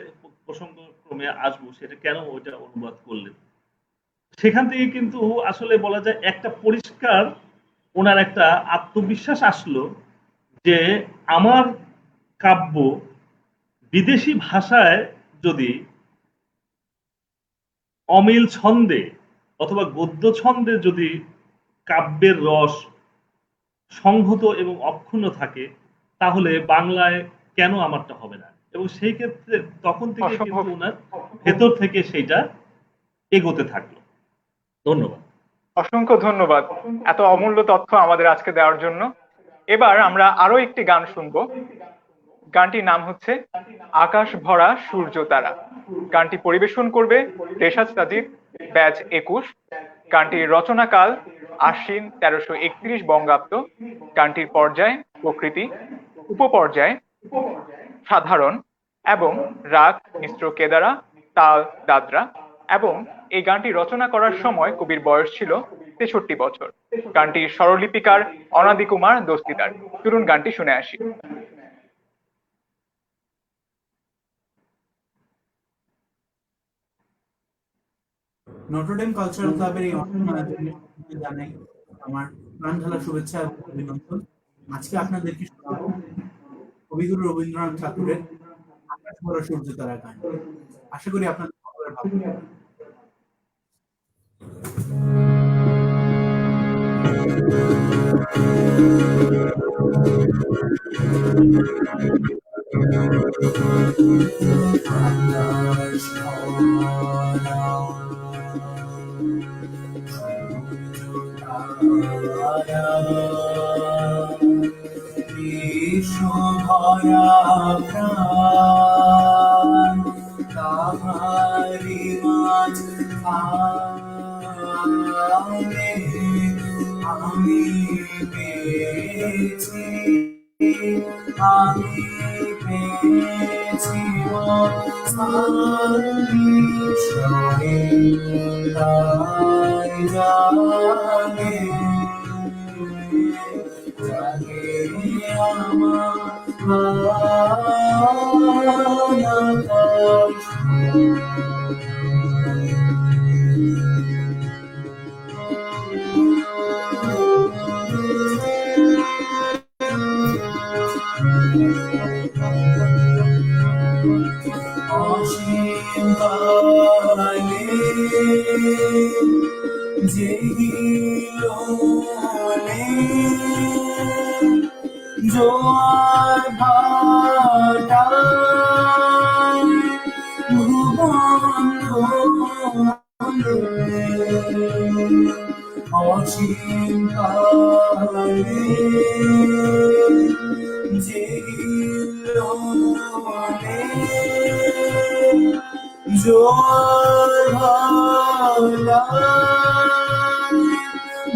Speaker 3: প্রসঙ্গক্রমে আসবো, সেটা কেন ওইটা অনুবাদ করলেন। সেখান থেকে কিন্তু আসলে বলা যায় একটা পরিষ্কার ওনার একটা আত্মবিশ্বাস আসলো যে আমার কাব্য বিদেশি ভাষায় যদি অমিল ছন্দে অথবা গদ্য ছন্দে যদি কাব্যের রস সংহত এবং অক্ষুণ্ণ থাকে, তাহলে বাংলায় কেন আমারটা হবে না। এবং সেই ক্ষেত্রে তখন থেকে কিন্তু ওনার ভেতর থেকে সেইটা এগোতে থাকলো। ধন্যবাদ।
Speaker 1: অসংখ্য ধন্যবাদ এত অমূল্য তথ্য আমাদের আজকে দেওয়ার জন্য। এবার আমরা আরো একটি গান শুনবো। গানটির নাম হচ্ছে আকাশ ভরা সূর্য তারা। গানটি পরিবেশন করবে রেশাদ সাজিদ, ব্যাচ 21। গানটির রচনাকাল আশ্বিন 1331 বঙ্গাব্দ। গানটির পর্যায় প্রকৃতি, উপপর্যায় সাধারণ এবং রাগ মিশ্র কেদারা, তাল দাদরা। এবং এই গানটি রচনা করার সময় কবির বয়স ছিল 63 বছর। গানটির স্বরলিপিকার অনাদি কুমার দস্তিদার। চলুন গানটি শুনে আসি।
Speaker 5: নটরডেম কালচারাল ক্লাবের এই অনুষ্ঠান আয়োজনে জানাই আমার প্রাণ ঢালা শুভেচ্ছা এবং অভিনন্দন। আজকে আপনাদেরকে শোনাবো কবিগুরু রবীন্দ্রনাথ ঠাকুরের আকাশ ভরা সূর্য তারা গান। আশা করি আপনাদের ভালো লাগবে। ভরা প্রাণ তাহারি মাঝ আনে আমি পেয়েছি আমি পেয়েছি ঈশ্বরে তাই জানে জাগে অসীম কালে জেগিলোনে জোয়ার ভাটায় ভুবন অসীম কালে জেগিলোনে জোয়ার ভাটায়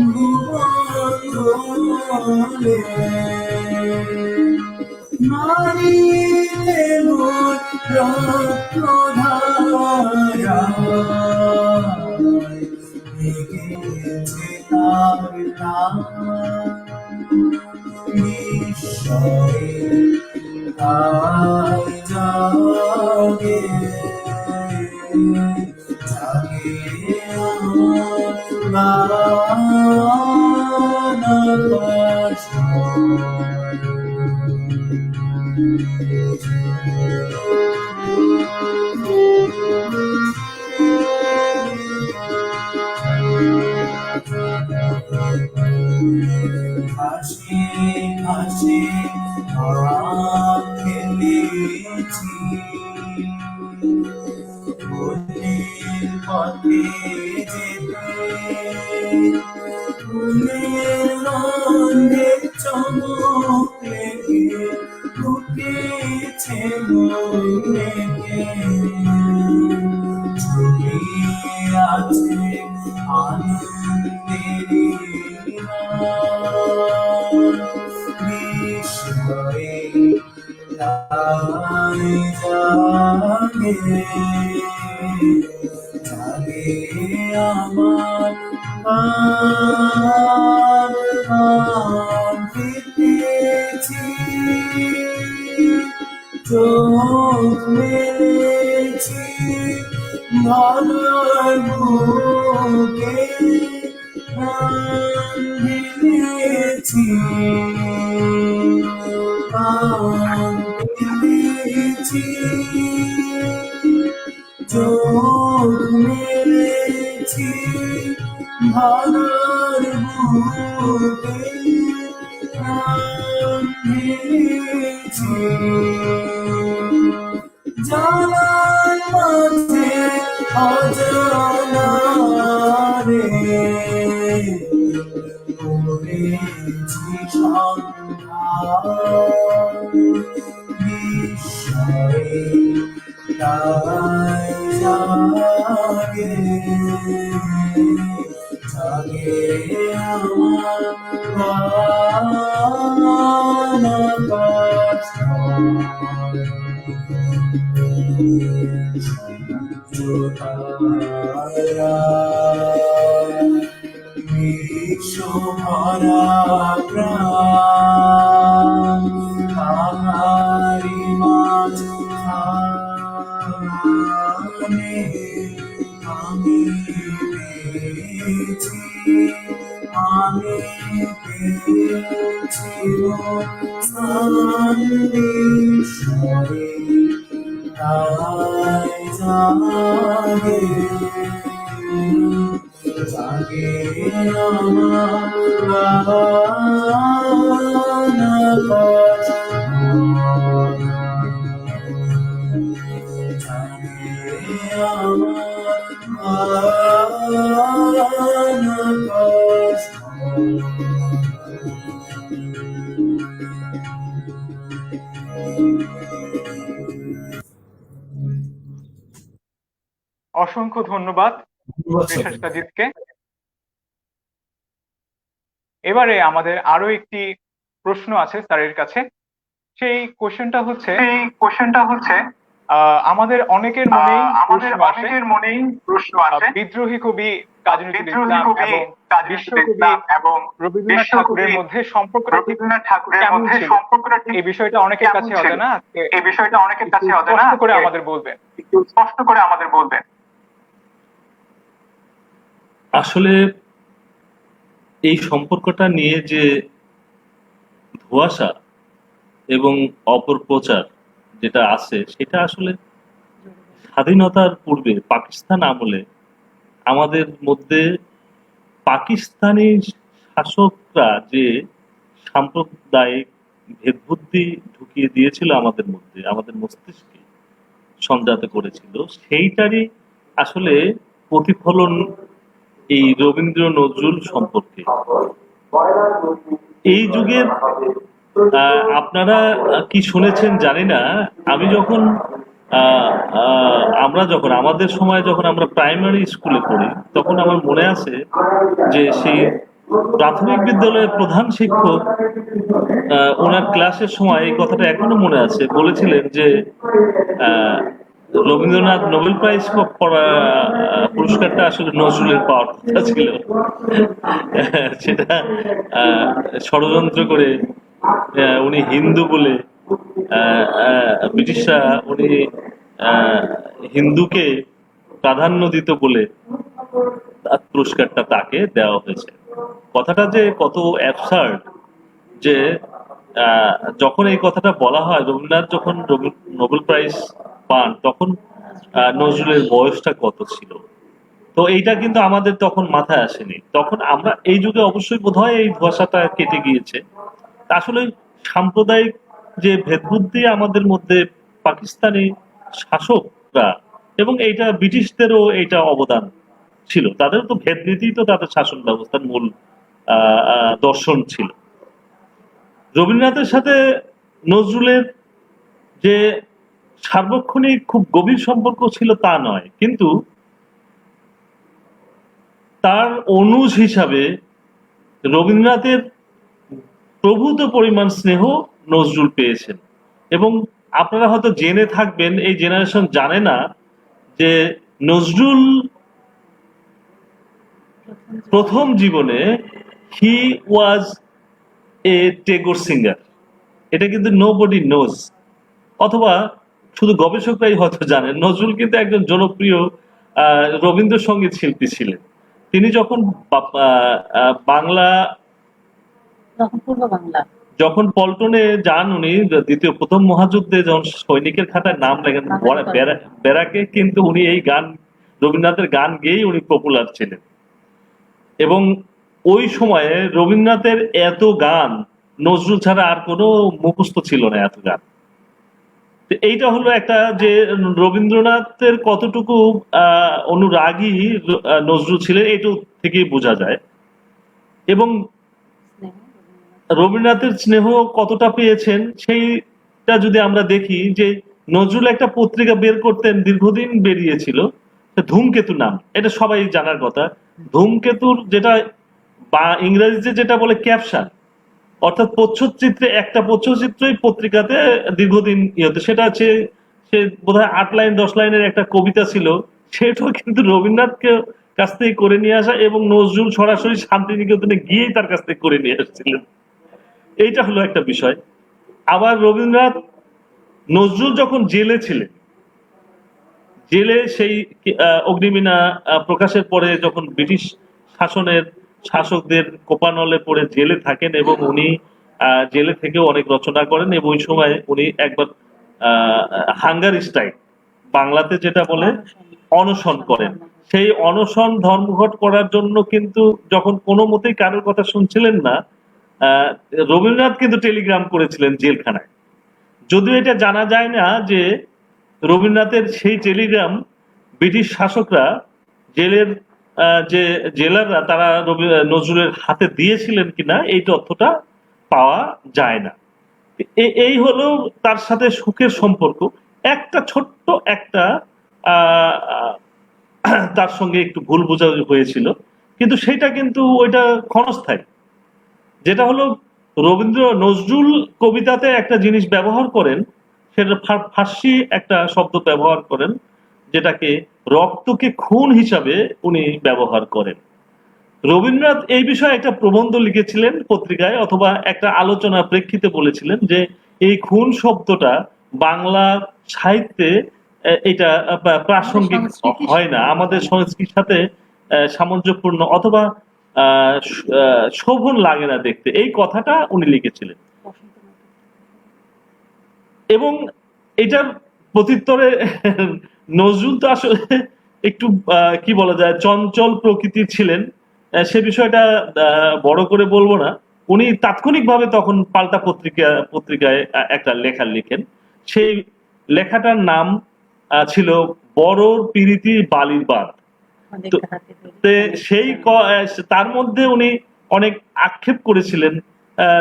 Speaker 5: ভুবন নারীতে মোর রক্তধারা লেগেছে তার নাম ঈশ্বরে তাই জাগে জাগে হাসি হাসি খেলেছি পথে যেতে ফুলের গন্ধে চমক লেগে ঢুকেছে মনেকে ছড়িয়ে আছে আনন্দেরই বিস্ময়ে তাই জাগে জাগে আমার প্রাণ পেতেছি চোখ মেলেছি ভালোর বুকে প্রাণ ঢেলেছি প্রাণ ঢেলেছি চোখ মেলেছি ভালোর বুকে প্রাণ ঢেলেছি জানার মাঝে অজানা রে করেছি সন্ধান বিস্ময়ে তাই জাগে জাগে আমার প্রাণ আকাশ বিশ্বভরা প্রাণ তাহারি মাঝখানে আমি পেয়েছি আমি পেয়েছি ঈশ্বরে তাই জাগে জাগে
Speaker 1: অসংখ্য ধন্যবাদ
Speaker 5: ধন্যবাদ
Speaker 1: রেশা
Speaker 5: সবাইকে।
Speaker 1: সাজিদকে। এবারে আমাদের আরো একটি প্রশ্ন আছে স্যারের কাছে। সেই কোশ্চেনটা হচ্ছে আমাদের অনেকের মনেই প্রশ্ন আসে বিদ্রোহী কবি কাজী নজরুল ইসলাম এবং রবীন্দ্রনাথ ঠাকুরের মধ্যে সম্পর্কটা ঠিক কেমন ছিল? এই বিষয়টা অনেকের কাছে অজানা। একটু স্পষ্ট করে আমাদের বলবেন।
Speaker 3: আসলে এই সম্পর্কটা নিয়ে যে ধোঁয়াশা এবং অপপ্রচার যেটা আছে সেটা আসলে স্বাধীনতার পূর্বে পাকিস্তান আমলে আমাদের মধ্যে পাকিস্তানি শাসকরা যে সাম্প্রদায়িক ভেদবুদ্ধি ঢুকিয়ে দিয়েছিল আমাদের মধ্যে, আমাদের মস্তিষ্কে সংজাত করেছিল, সেইটারই আসলে প্রতিফলন এই রবীন্দ্র নজরুল সম্পর্কে। এই যুগের আপনারা কি শুনেছেন জানি না, আমি যখন আমাদের সময় যখন আমরা প্রাইমারি স্কুলে পড়ি তখন আমার মনে আছে যে সেই প্রাথমিক বিদ্যালয়ের প্রধান শিক্ষক ওনার ক্লাসের সময় এই কথাটা এখনো মনে আছে, বলেছিলেন যে রবীন্দ্রনাথ নোবেল প্রাইজ পুরস্কারটা আসলে নজরুলের পাওয়ার কথা ছিল। সেটা ষড়যন্ত্র করে উনি হিন্দু বলে ব্রিটিশরা উনি হিন্দুকে প্রাধান্য দিত বলে পুরস্কারটা তাকে দেওয়া হয়েছে। কথাটা যে কত অ্যাবসার্ড যে যখন এই কথাটা বলা হয়, রবীন্দ্রনাথ যখন নোবেল প্রাইজ পান তখন নজরুলের বয়সটা কত ছিল। তো এইটা কিন্তু আমাদের তখন মাথায় আসেনি। তখন আমরা এই যুগে অবশ্যই বোধহয় এই ধোঁয়াশাটা কেটে গিয়েছে। আসলে সাম্প্রদায়িক যে ভেদবুদ্ধি আমাদের মধ্যে পাকিস্তানি শাসকরা এবং এইটা ব্রিটিশদেরও এইটা অবদান ছিল, তাদের তো ভেদনীতি তো তাদের শাসন ব্যবস্থার মূল দর্শন ছিল। রবীন্দ্রনাথের সাথে নজরুলের যে সার্বক্ষণিক খুব গভীর সম্পর্ক ছিল তা নয়, কিন্তু তার অনুজ হিসাবে রবীন্দ্রনাথের প্রভূত পরিমাণ স্নেহ নজরুল পেয়েছেন। এবং আপনারা হয়তো জেনে থাকবেন, এই জেনারেশন জানে না যে নজরুল প্রথম জীবনে হি ওয়াজ এ টেগোর সিঙ্গার। এটা কিন্তু নোবডি নোজ, অথবা শুধু গবেষকরাই হয়তো জানেন। নজরুল কিন্তু একজন জনপ্রিয় রবীন্দ্রসঙ্গীত শিল্পী ছিলেন। তিনি যখন বাংলা যখন পল্টনে যান, উনি প্রথম মহাযুদ্ধে যখন সৈনিকের খাতায় নাম লেখেন ব্যারাকে, কিন্তু উনি এই গান রবীন্দ্রনাথের গান গেয়েই উনি পপুলার ছিলেন। এবং ওই সময়ে রবীন্দ্রনাথের এত গান নজরুল ছাড়া আর কোনো মুখস্থ ছিল না এত গান। এইটা হলো একটা যে রবীন্দ্রনাথের কতটুকু অনুরাগী নজরুল ছিলেন এটা থেকেই বোঝা যায়। এবং রবীন্দ্রনাথের স্নেহ কতটা পেয়েছেন সেইটা যদি আমরা দেখি, যে নজরুল একটা পত্রিকা বের করতেন, দীর্ঘদিন বেরিয়েছিল, ধূমকেতু নাম, এটা সবাই জানার কথা। ধূমকেতুর যেটা বা ইংরেজিতে যেটা বলে ক্যাপশন, অর্থাৎ প্রচ্ছদচিত্রে, একটা প্রচ্ছদচিত্রই পত্রিকাতে দীর্ঘদিন হতো। সেটা হচ্ছে সে বোধহয় 8 লাইন 10 লাইনের একটা কবিতা ছিল, সেটাও কিন্তু রবীন্দ্রনাথকে কাছ থেকে করে নিয়ে আসা, এবং নজরুল সরাসরি শান্তিনিকেতনে গিয়েই তার কাছ থেকে করে নিয়ে আসছিলেন। এইটা হলো একটা বিষয়। আবার রবীন্দ্রনাথ নজরুল যখন জেলে ছিলেন, জেলে সেই অগ্নিবীণা প্রকাশের পরে যখন ব্রিটিশ শাসকদের কোপানলে পড়ে জেলে থাকেন, এবং উনি জেলে থেকেও অনেক রচনা করেন। এবং ওই সময় উনি একবার হাঙ্গার স্ট্রাইক, বাংলাতে যেটা বলে অনশন করেন। সেই অনশন ধর্মঘট করার জন্য কিন্তু যখন কোনো মতেই কারোর কথা শুনছিলেন না, আহ, রবীন্দ্রনাথ কিন্তু টেলিগ্রাম করেছিলেন জেলখানায়। যদিও এটা জানা যায় না যে রবীন্দ্রনাথের সেই টেলিগ্রাম ব্রিটিশ শাসকরা, জেলের যে জেলাররা তারা নজরুলের হাতে দিয়েছিলেন কিনা এই তথ্যটা পাওয়া যায় না। এই হলো তার সাথে সুখের সম্পর্ক। একটা ছোট্ট একটা আহ, তার সঙ্গে একটু ভুল বোঝাবুঝি হয়েছিল, কিন্তু সেটা কিন্তু ওইটা ক্ষণস্থায়ী। যেটা হলো নজরুল কবিতাতে একটা জিনিস ব্যবহার করেন, সেটা ফার্সি একটা শব্দ ব্যবহার করেন, যেটাকে রক্তকে খুন হিসাবে উনি ব্যবহার করেন। রবীন্দ্রনাথ এই বিষয়ে একটা প্রবন্ধ লিখেছিলেন পত্রিকায়, অথবা একটা আলোচনা প্রেক্ষিতে বলেছিলেন যে এই খুন শব্দটা বাংলা সাহিত্যে এটা প্রাসঙ্গিক হয় না, আমাদের সংস্কৃতির সাথে সামঞ্জস্যপূর্ণ অথবা শোভন লাগে না দেখতে, এই কথাটা উনি লিখেছিলেন। এবং এটার প্রত্যুত্তরে নজরুল তো আসলে একটু কি বলা যায় চঞ্চল প্রকৃতির ছিলেন, সে বিষয়টা বড় করে বলবো না। উনি তাৎক্ষণিকভাবে তখন পাল্টা পত্রিকায় একটা লেখা লিখেন। সেই লেখাটার নাম ছিল বড়র পিরিতি বালির বাঁধ। সেই তার মধ্যে উনি অনেক আক্ষেপ করেছিলেন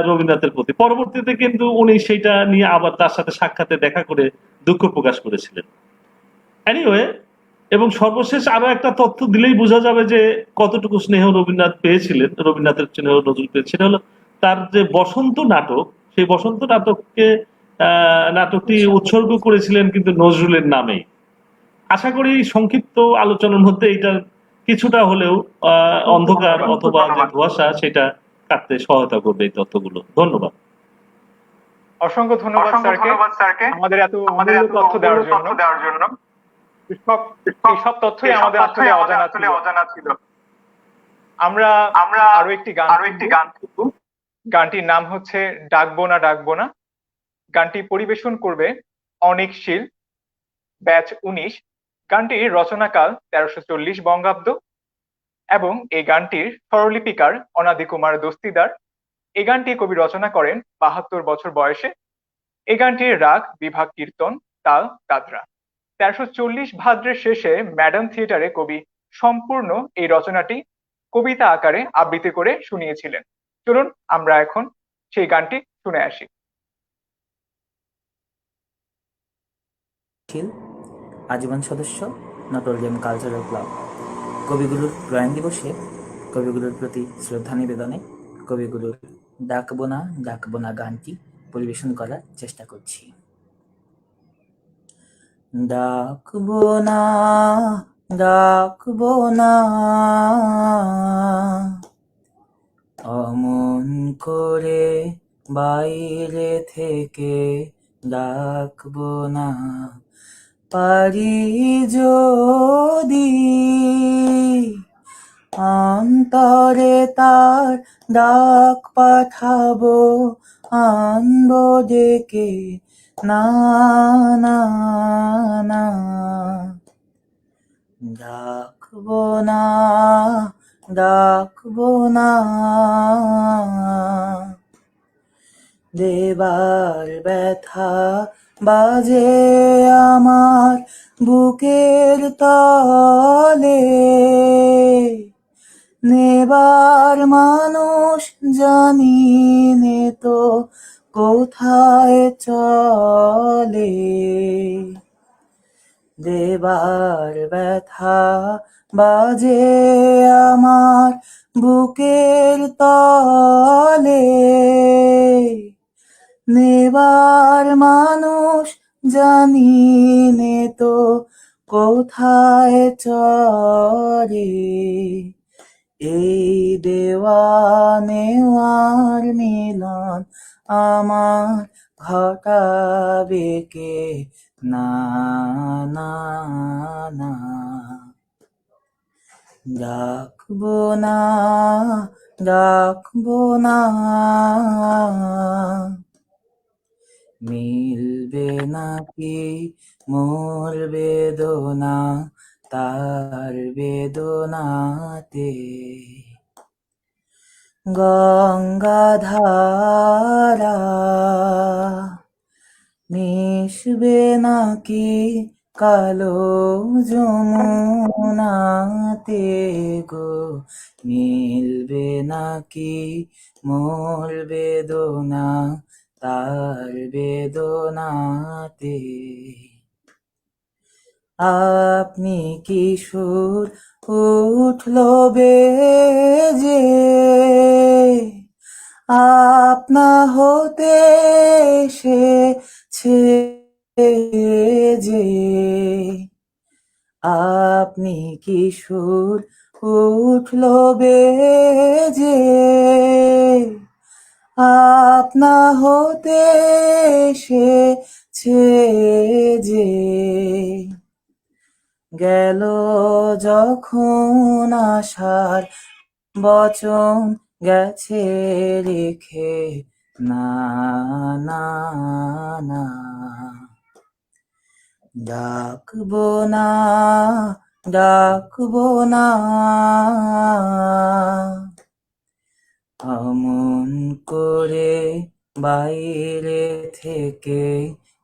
Speaker 3: রবীন্দ্রনাথের প্রতি। পরবর্তীতে কিন্তু উনি সেইটা নিয়ে আবার তার সাথে সাক্ষাতে দেখা করে দুঃখ প্রকাশ করেছিলেন। এনিওয়ে, এবং সর্বশেষ আরো একটা তথ্য দিলেই বোঝা যাবে যে কতটুকু স্নেহ রবীন্দ্রনাথ পেয়েছিলেন, রবীন্দ্রনাথের স্নেহ নজরুল পেয়েছিলেন। সেটা হলো তার যে বসন্ত নাটক, সেই বসন্ত নাটকটি উৎসর্গ করেছিলেন কিন্তু নজরুলের নামেই। আশা করি সংক্ষিপ্ত আলোচনার মধ্যে এটা কিছুটা হলেও অন্ধকার অথবা যে ধোঁয়াশা সেটা কাটতে সহায়তা করবে এই তথ্যগুলো। ধন্যবাদ।
Speaker 1: অসংখ্য ধন্যবাদ স্যারকে আমাদের এত মূল্য তথ্য দেওয়ার জন্য। সব তথ্যই আমাদের আসলে অজানা ছিল। আমরা আরো একটি গান শুনব। গানটির নাম হচ্ছে ডাকবো না ডাকবো না। গানটি পরিবেশন করবে অনিক শীল, ব্যাচ 19। গানটির রচনাকাল 1340 বঙ্গাব্দ এবং এই গানটির স্বরলিপিকার অনাদি কুমার দস্তিদার। এই গানটি কবি রচনা করেন 72 বছর বয়সে। এই গানটির রাগ বিভাগ কীর্তন, তাল দাদরা। 1340 ভাদ্রের শেষে ম্যাডাম থিয়েটারে কবি সম্পূর্ণ এই রচনাটি কবিতা আকারে আবৃত্তি করে শুনিয়েছিলেন। চলুন আমরা এখন সেই গানটি শুনে আসি।
Speaker 6: আজীবন সদস্য নটর ডেম কালচারাল ক্লাব। কবিগুরুর প্রয়াণ দিবসে কবিগুরুর প্রতি শ্রদ্ধা নিবেদনে কবিগুরুর ডাকবো না গানটি পরিবেশন করার চেষ্টা করছি। ডাকবো না অমন করে বাইরে থেকে ডাকবো না, পারি যদি অন্তরে তার ডাক পাঠাবো, আনবো ডেকে না না না। ডাকবো না দেবার ব্যথা বাজে আমার বুকের তলে, নেবার মানুষ জানি নে তো কোথায় চলে। দেবার ব্যথা বাজে আমার বুকের তলে, নেবার মানুষ জানি নে তো কোথায় চলে। এই দেওয়া নেওয়ার মিলন আমার ঘটাবে কে না না না। ডাকবো না মিলবে নাকি মোর বেদনা, তার বেদনাতে। গঙ্গাধারা মিশবে নাকি কালো যমুনাতে গো, মিলবে নাকি মোর বেদনা তার বেদনাতে। আপনি কিশোর উঠল বেজে, আপনা হতে এসেছে যে। আপনি কিশোর উঠল বেজে, আপনা হতে এসেছে যে। গেল যখন আশার বচন গেছে রেখে, না না না ডাকবো না, ডাকবো না। অমন করে বাইরে থেকে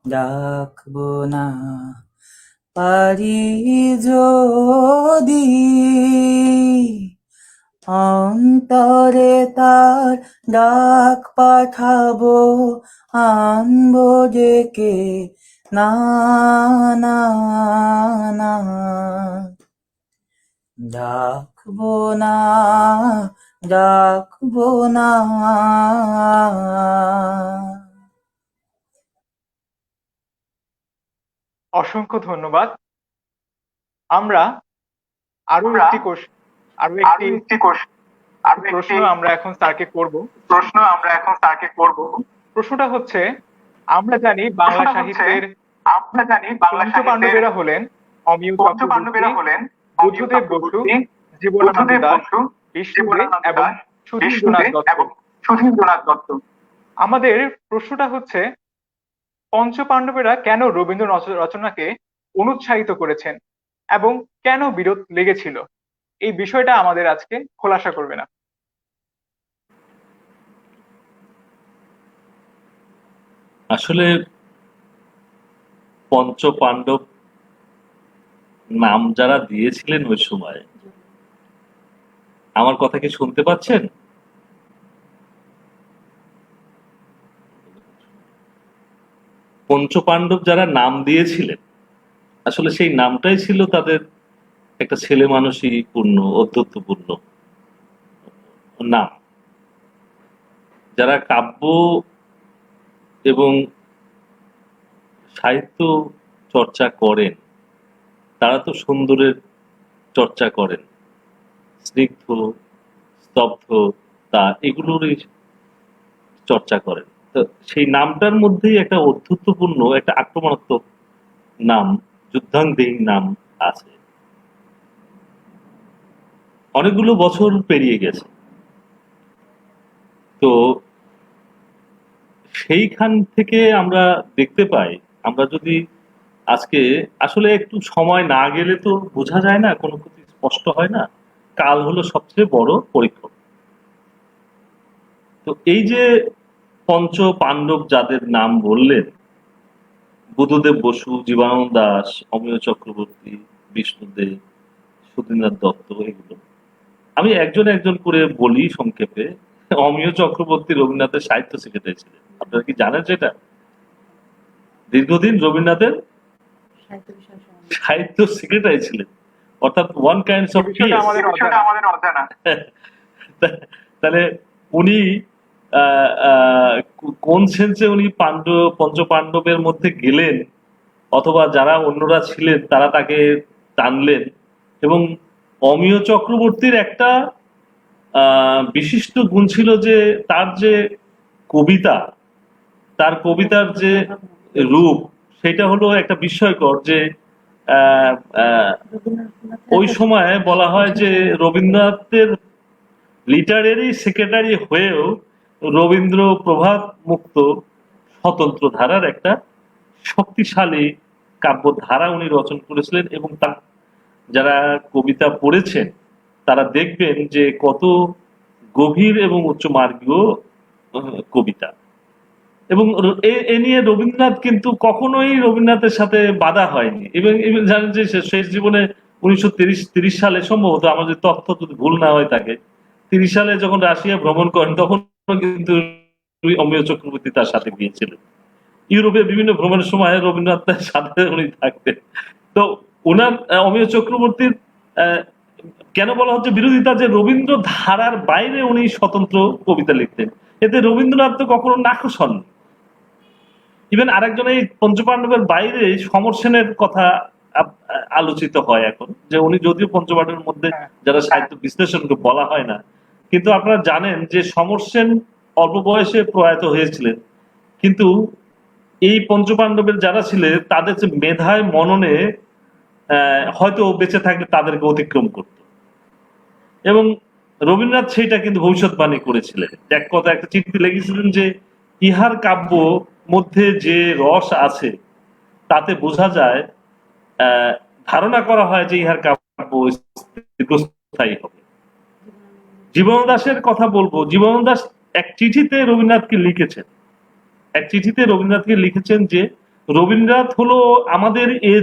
Speaker 6: ডাকবো না। পারি যদি অন্তরে তার ডাক পাঠাবো, আনবো ডেকে, না না না ডাকবো না, ডাকবো না।
Speaker 1: অসংখ্য ধন্যবাদ। আমরা আরো একটি প্রশ্ন আমরা এখন স্যারকে করব। প্রশ্নটা হচ্ছে, আমরা জানি বাংলা সাহিত্যের পঞ্চপাণ্ডবেরা হলেন অমিয় চক্রবর্তী, বুদ্ধদেব বসু, জীবনানন্দ দাশ, বিষ্ণু দে এবং সুধীন্দ্রনাথ দত্ত। আমাদের প্রশ্নটা হচ্ছে, পঞ্চপাণ্ডবেরা কেন রবীন্দ্র রচনাকে অনুৎসাহিত করেছেন এবং কেন বিরোধ লেগেছিল, এই বিষয়টা আমাদের আজকে খোলাসা করবে না।
Speaker 3: আসলে পঞ্চপাণ্ডব নাম যারা দিয়েছিলেন ওই সময়, আমার কথা কি শুনতে পাচ্ছেন? পঞ্চপাণ্ডব যারা নাম দিয়েছিলেন, আসলে সেই নামটাই ছিল তাদের একটা ছেলে মানুষই পূর্ণ, অধ্যত্বপূর্ণ নাম। যারা কাব্য এবং সাহিত্য চর্চা করেন, তারা তো সুন্দরের চর্চা করেন, স্নিগ্ধ, স্তব্ধ, তা এগুলোরই চর্চা করেন। তো সেই নামটার মধ্যেই একটা অধ্যত্বপূর্ণ, একটা আক্রমণাত্মক নাম, যুদ্ধাঙ্গদেহী নাম আছে। অনেকগুলো বছর পেরিয়ে গেছে, তো সেইখান থেকে আমরা দেখতে পাই, আমরা যদি আজকে আসলে একটু সময় না গেলে তো বোঝা যায় না, কোনো কিছু স্পষ্ট হয় না। কাল হলো সবচেয়ে বড় পরীক্ষক। তো এই যে পঞ্চ পাণ্ডব যাদের নাম বললেন, বুদ্ধদেব বসু, জীবনানন্দ দাশ, অমিয় চক্রবর্তী, বিষ্ণুদেব, সুধীন্দ্রনাথ দত্ত, এগুলো আমি একজন একজন করে বলি সংক্ষেপে। অমিয় চক্রবর্তী রবীন্দ্রনাথের সাহিত্য সেক্রেটারি ছিলেন, আপনারা কি জানেন সেটা? দীর্ঘদিন রবীন্দ্রনাথের সাহিত্য সেক্রেটারি ছিলেন, অর্থাৎ ওয়ান কাইন্ডস অফ
Speaker 1: আমাদের অজানা।
Speaker 3: তাহলে উনি কোন সেন্সে উনি পঞ্চপাণ্ডবের মধ্যে গেলেন, অথবা যারা অন্যরা ছিলেন তারা তাকে টানলেন। এবং অমিয় চক্রবর্তীর একটা বিশিষ্ট গুণ ছিল যে তার যে কবিতা, তার কবিতার যে রূপ, সেটা হলো একটা বিস্ময়কর। যে ওই সময় বলা হয় যে রবীন্দ্রনাথের লিটারেরি সেক্রেটারি হয়েও রবীন্দ্র প্রভাত মুক্ত স্বতন্ত্র ধারার একটা শক্তিশালী কাব্যধারা উনি রচনা করেছিলেন, এবং তার যারা কবিতা পড়েছেন তারা দেখবেন যে কত গভীর এবং উচ্চমার্গীয় কবিতা। এবং এ নিয়ে রবীন্দ্রনাথ কিন্তু কখনোই রবীন্দ্রনাথের সাথে বাধা হয়নি। এবং জানেন যে শেষ জীবনে 1930 সালে সম্ভবত, আমার যে তথ্য যদি ভুল না হয়ে থাকে, 30 সালে যখন রাশিয়া ভ্রমণ করেন তখন কিন্তু অমিয় চক্রবর্তী তার সাথে গিয়েছিলেন। ইউরোপে বিভিন্ন ভ্রমণের সময় রবীন্দ্রনাথ তার সাথে উনি থাকতেন। তো ওনার অমিয় চক্রবর্তীর কেন বলা হচ্ছে বিরোধিতা, যে রবীন্দ্র ধারার বাইরে উনি স্বতন্ত্র কবিতা লিখতেন, এতে রবীন্দ্রনাথ তো কখনো নাখোশ হন। ইভেন আরেকজন এই পঞ্চপাণ্ডবের বাইরে সমর সেনের কথা আলোচিত হয় এখন, যে উনি যদিও পঞ্চপাণ্ডবের মধ্যে যারা সাহিত্য বিশ্লেষণকে বলা হয় না, কিন্তু আপনারা জানেন যে সমর সেন অল্প বয়সে প্রয়াত হয়েছিলেন, কিন্তু এই পঞ্চপাণ্ডবের যারা ছিলেন তাদের যে মেধায় মননে হয়তো বেঁচে থাকলে তাদেরকে অতিক্রম করত। এবং রবীন্দ্রনাথ সেইটা কিন্তু ভবিষ্যৎবাণী করেছিলেন। এক কথা একটা চিঠি লিখেছিলেন যে ইহার কাব্য মধ্যে যে রস আছে তাতে বোঝা যায়, ধারণা করা হয় যে ইহার কাব্য দীর্ঘস্থায়ী হবে। জীবন দাসের কথা বলবো। জীবন দাস এক চিঠিতে রবীন্দ্রনাথকে লিখেছেন যে রবীন্দ্রনাথ হলো আমাদের এ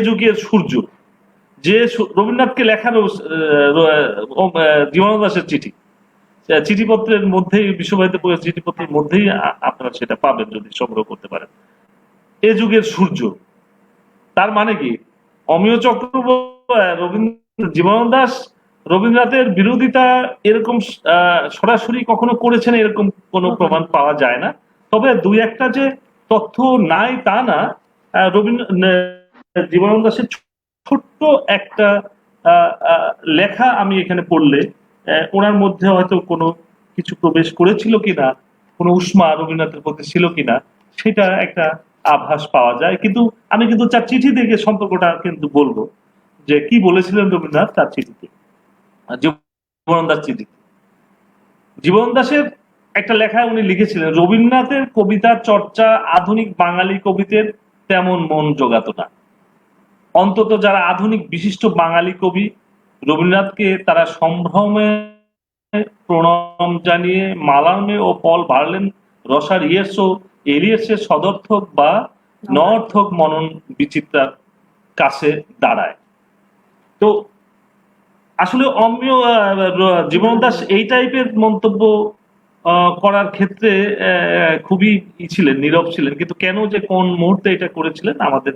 Speaker 3: যুগের সূর্য। যে রবীন্দ্রনাথকে লেখানো জীবন দাসের চিঠিপত্রের মধ্যেই, বিশ্বভারতী চিঠিপত্রের মধ্যেই আপনারা সেটা পাবেন যদি সংগ্রহ করতে পারেন। এ যুগের সূর্য তার মানে কি, অমিয় চক্রবর্তী জীবন দাস রবীন্দ্রনাথের বিরোধিতা এরকম সরাসরি কখনো করেছেন এরকম কোনো প্রমাণ পাওয়া যায় না। তবে দুই একটা যে তথ্য নাই তা না, জীবন দাসের ছোট্ট একটা লেখা আমি এখানে পড়লে ওনার মধ্যে হয়তো কোনো কিছু প্রবেশ করেছিল কিনা, কোনো উষ্মা রবীন্দ্রনাথের প্রতি ছিল কিনা, সেটা একটা আভাস পাওয়া যায়। কিন্তু আমি কিন্তু তার চিঠি দেখে সম্পর্কটা কিন্তু বলবো যে কি বলেছিলেন রবীন্দ্রনাথ তার চিঠিতে, জীবন দাস চিঠিতে। জীবন দাসের একটা লেখায় উনি লিখেছিলেন, রবীন্দ্রনাথের কবিতার চর্চা আধুনিক বাঙালি কবিদের তেমন মন জোগাতো না। অন্তত যারা আধুনিক বিশিষ্ট বাঙালি কবি রবীন্দ্রনাথকে তারা সম্ভ্রমে প্রণাম জানিয়ে মালার্মে ও পল ভার্লেন, রসার এলিয়েটসের সদর্থক বা নঅর্থক মনন বিচিত্রার কাছে দাঁড়ায়। তো আসলে অমিয় জীবন দাস এই টাইপের মন্তব্য করার ক্ষেত্রে খুবই ছিলেন, নীরব ছিলেন, কিন্তু কেন যে কোন মুহূর্তে এটা করেছিলেন আমাদের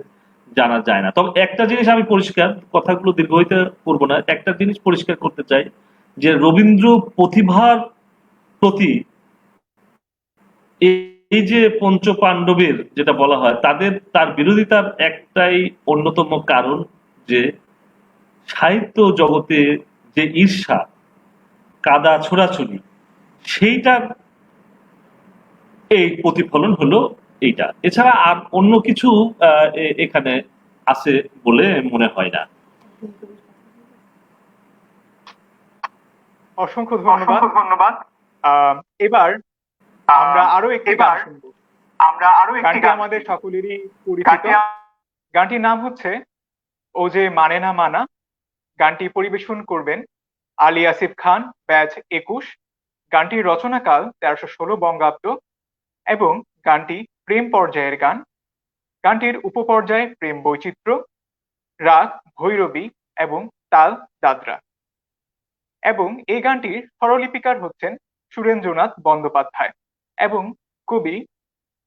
Speaker 3: জানা যায় না। তবে একটা জিনিস আমি পরিষ্কার, কথাগুলো দীর্ঘায়িত করবো না, একটা জিনিস পরিষ্কার করতে চাই যে রবীন্দ্র প্রতিভার প্রতি এই যে পঞ্চপাণ্ডবের যেটা বলা হয় তার বিরোধিতার একটাই অন্যতম কারণ যে সাহিত্য জগতে যে ঈর্ষা, কাদা ছোড়াছুড়ি, সেইটার এই প্রতিফলন হলো এইটা। এছাড়া আর অন্য কিছু এখানে আছে বলে মনে হয় না।
Speaker 1: অসংখ্য ধন্যবাদ। এবার আমরা আরো একটি গান শুনবো। গানটি আমাদের সকলেরই পরিচিত। গানটির নাম হচ্ছে ও যে মানে না মানা। গানটি পরিবেশন করবেন আলী আসিফ খান, ব্যাচ 21। গানটির রচনাকাল 1316 বঙ্গাব্দ এবং গানটি প্রেম পর্যায়ের গান। গানটির উপপর্যায়ে প্রেম বৈচিত্র্য, রাগ ভৈরবী এবং তাল দাদরা। এবং এই গানটির স্বরলিপিকার হচ্ছেন সুরেন্দ্রনাথ বন্দ্যোপাধ্যায় এবং কবি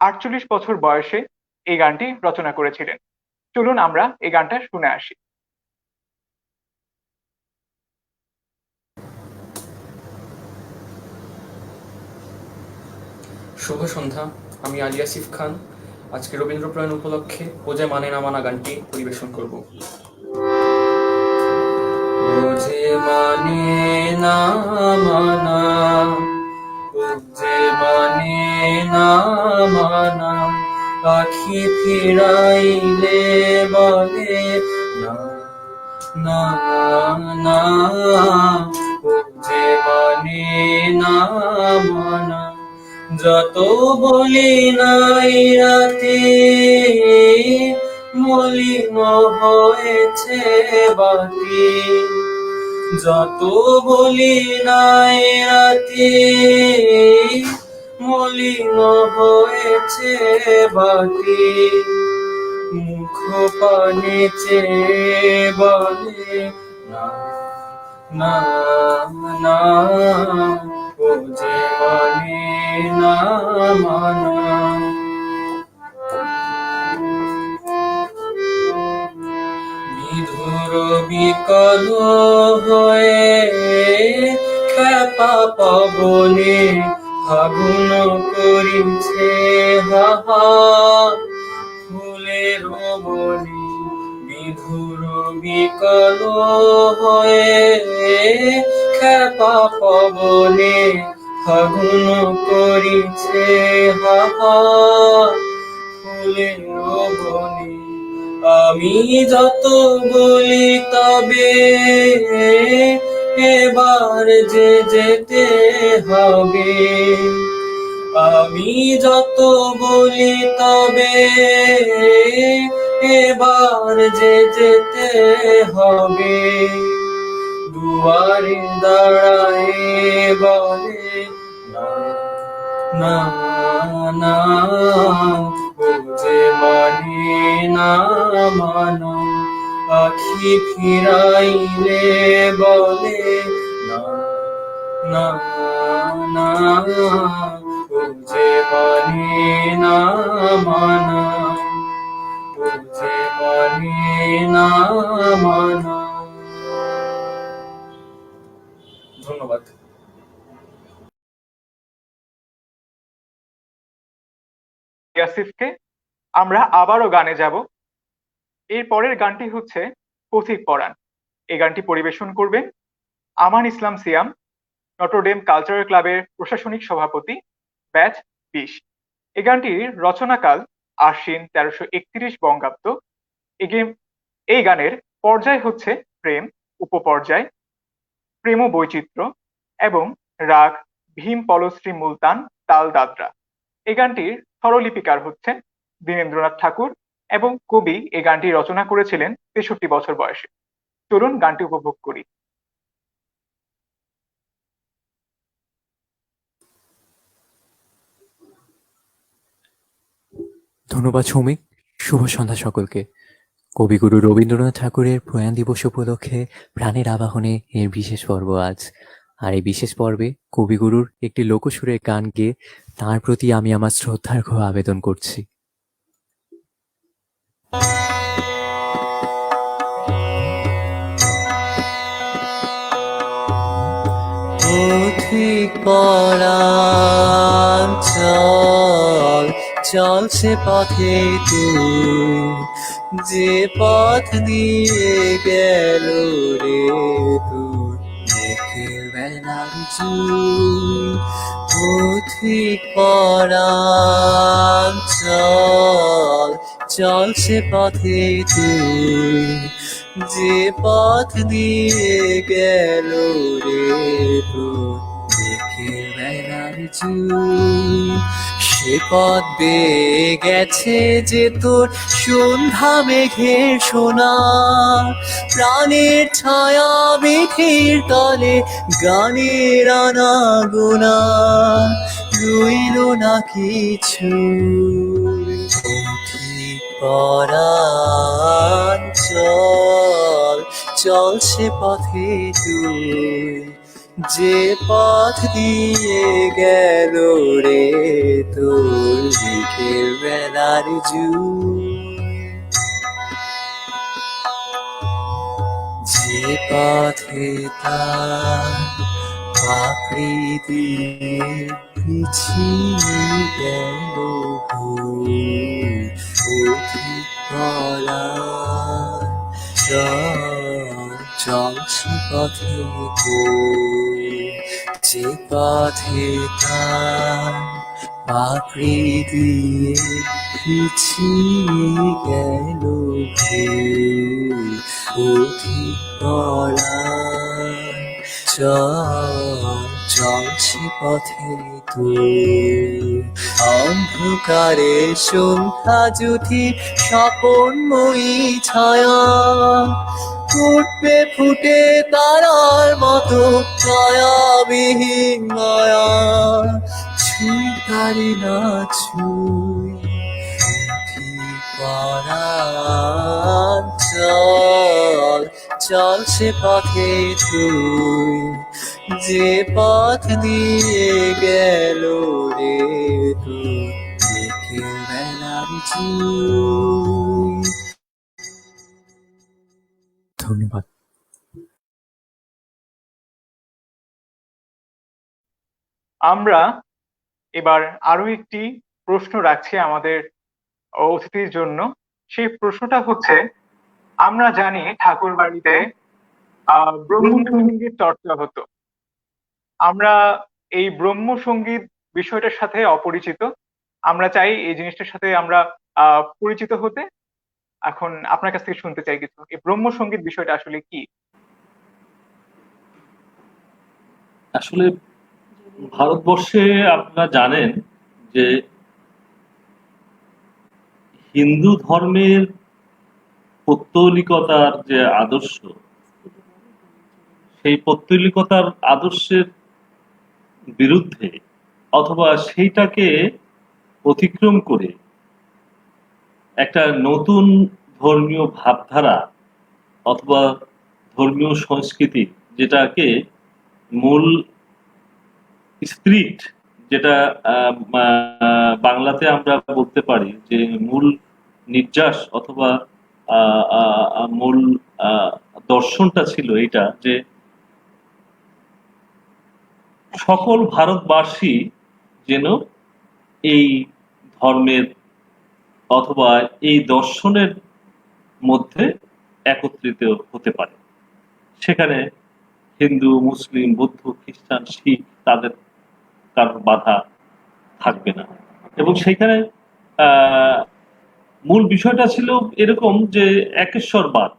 Speaker 1: 48 বছর বয়সে এই গানটি রচনা করেছিলেন। চলুন আমরা এই গানটা শুনে আসি।
Speaker 7: শুভ সন্ধ্যা, আমি আলী আসিফ খান। আজকে রবীন্দ্র প্রয়াণ উপলক্ষে ও যে মানে না মানা গানটি পরিবেশন করব। ও যে মানে না মানা, ও যে মানে না মানা, আখি ফিরাইলে বলে না না না, ও যে মানে না মানা। যত বলি নাই রাতে
Speaker 4: মলিন হয়েছে বাটি, যত বলি নাই রাতি, মলিন হয়েছে বাটি, মুখ পানে চেয়ে বলে না না না, ও যে মানে না মানা। বিধুর বিকল হয়ে খেপা পবনে ফাগুন করিছে হাহা ফুলের বনে। বিধুর বিকল হয়ে খেপা পবনে ফাগুন করিছে হাহা ফুলের বনে। আমি যত বলি তবে এবার যে যেতে হবে, আমি যত বলি তবে এবার যে যেতে হবে। দুয়ারে দাঁড়ায় বলে না না না, ও যে মানে না মানা। আখি ফিরাইলে বলে না না না, ও যে মানে না মানা, ও যে মানে না মানা। ধন্যবাদ।
Speaker 1: ইয়াসিফকে আমরা আবারও গানে যাব। এর পরের গানটি হচ্ছে পথিক পরাণ। এই গানটি পরিবেশন করবেন আমান ইসলাম সিয়াম, নটরডেম কালচারাল ক্লাবের প্রশাসনিক সভাপতি, ব্যাচ 20। এই গানটির রচনাকাল আশ্বিন 1331 বঙ্গাব্দ। এই গানের পর্যায় হচ্ছে প্রেম, উপপর্যায় প্রেম ও বৈচিত্র্য এবং রাগ ভীম পলশ্রী মুলতান তাল দাদরা। এই গানটির স্বরলিপিকার হচ্ছেন দীনেন্দ্রনাথ ঠাকুর এবং কবি এই গানটি রচনা করেছিলেন 63 বছর বয়সে। চলুন গানটি উপভোগ করি।
Speaker 8: ধন্যবাদ সৌমিক। শুভ সন্ধ্যা সকলকে। কবিগুরু রবীন্দ্রনাথ ঠাকুরের প্রয়াণ দিবস উপলক্ষে প্রাণের আবাহনে এর বিশেষ পর্ব আজ। আর এই বিশেষ পর্বে কবিগুরুর একটি লোকসুরের গান গেয়ে তাঁর প্রতি আমি আমার শ্রদ্ধার্ঘ আবেদন করছি।
Speaker 9: পথিক পরাণ চল, চল সে পথে তুই, যে পথ দিয়ে গেল রে তুই দেখে বেলার জুই। পথিক পরাণ চল, চল সে পথে তুই, যে পথ দিয়ে গেল রে তোর দেখে বেলার জুই। সে পথ বেয়ে গেছে যে তোর সন্ধ্যা মেঘের সোনা, প্রাণের ছায়া মেঘের তলে গানের আনাগোনা, রইল না কিছু। পথিক পরাণ চল, চল সে পথে তুই, যে পথ দিয়ে গেল রে তোর বিকেল বেলার জুই। যে পথে তার পাপড়ি দিয়ে পিছিয়ে গেল ভুল। পথিক পরাণ চল, চল সে পথে তুই, যে পথে তার পাপড়ি দিয়ে পিছিয়ে গেল ভুল। পথিক পরাণ চল চল সে পথে তুই অন্ধকারে সন্ধ্যা জুথি স্বপনময়ী ছায়া উঠবে ফুটে তারার মতো ছায়াবিহীন মায়া ছুঁই পারি না ছুঁই পরাণ চল চল সে পথে তুই যে পথ দিয়ে গেল রে তুই দেখে বেলার চুই।
Speaker 8: ধন্যবাদ।
Speaker 1: আমরা এবার আরো একটি প্রশ্ন রাখছি আমাদের অতিথির জন্য। সেই প্রশ্নটা হচ্ছে, আমরা জানি ঠাকুর বাড়িতে ব্রহ্মসঙ্গীত চর্চা হতো। আমরা এই ব্রহ্মসঙ্গীত বিষয়টার সাথে অপরিচিত, আমরা চাই এই জিনিসটার সাথে আমরা পরিচিত হতে। এখন আপনার কাছ থেকে শুনতে চাই কিছু, এই ব্রহ্মসঙ্গীত বিষয়টা আসলে কি?
Speaker 3: আসলে ভারতবর্ষে আপনারা জানেন যে হিন্দু ধর্মের পৌত্তলিকতার যে আদর্শ, সেই পৌত্তলিকতার আদর্শের বিরুদ্ধে অথবা সেইটাকে অতিক্রম করে একটা নতুন ধর্মীয় ভাবধারা অথবা ধর্মীয় সংস্কৃতি, যেটাকে মূল স্পিরিট, যেটা বাংলাতে আমরা বলতে পারি যে মূল নির্যাস অথবা মূল দর্শনটা ছিল এইটা, যে সকল ভারতবাসী যেন এই ধর্মের অথবা এই দর্শনের মধ্যে একত্রিত হতে পারে। সেখানে হিন্দু, মুসলিম, বৌদ্ধ, খ্রিস্টান, শিখ তাদের কারোর বাধা থাকবে না। এবং সেখানে মূল বিষয়টা ছিল এরকম যে একেশ্বরবাদ,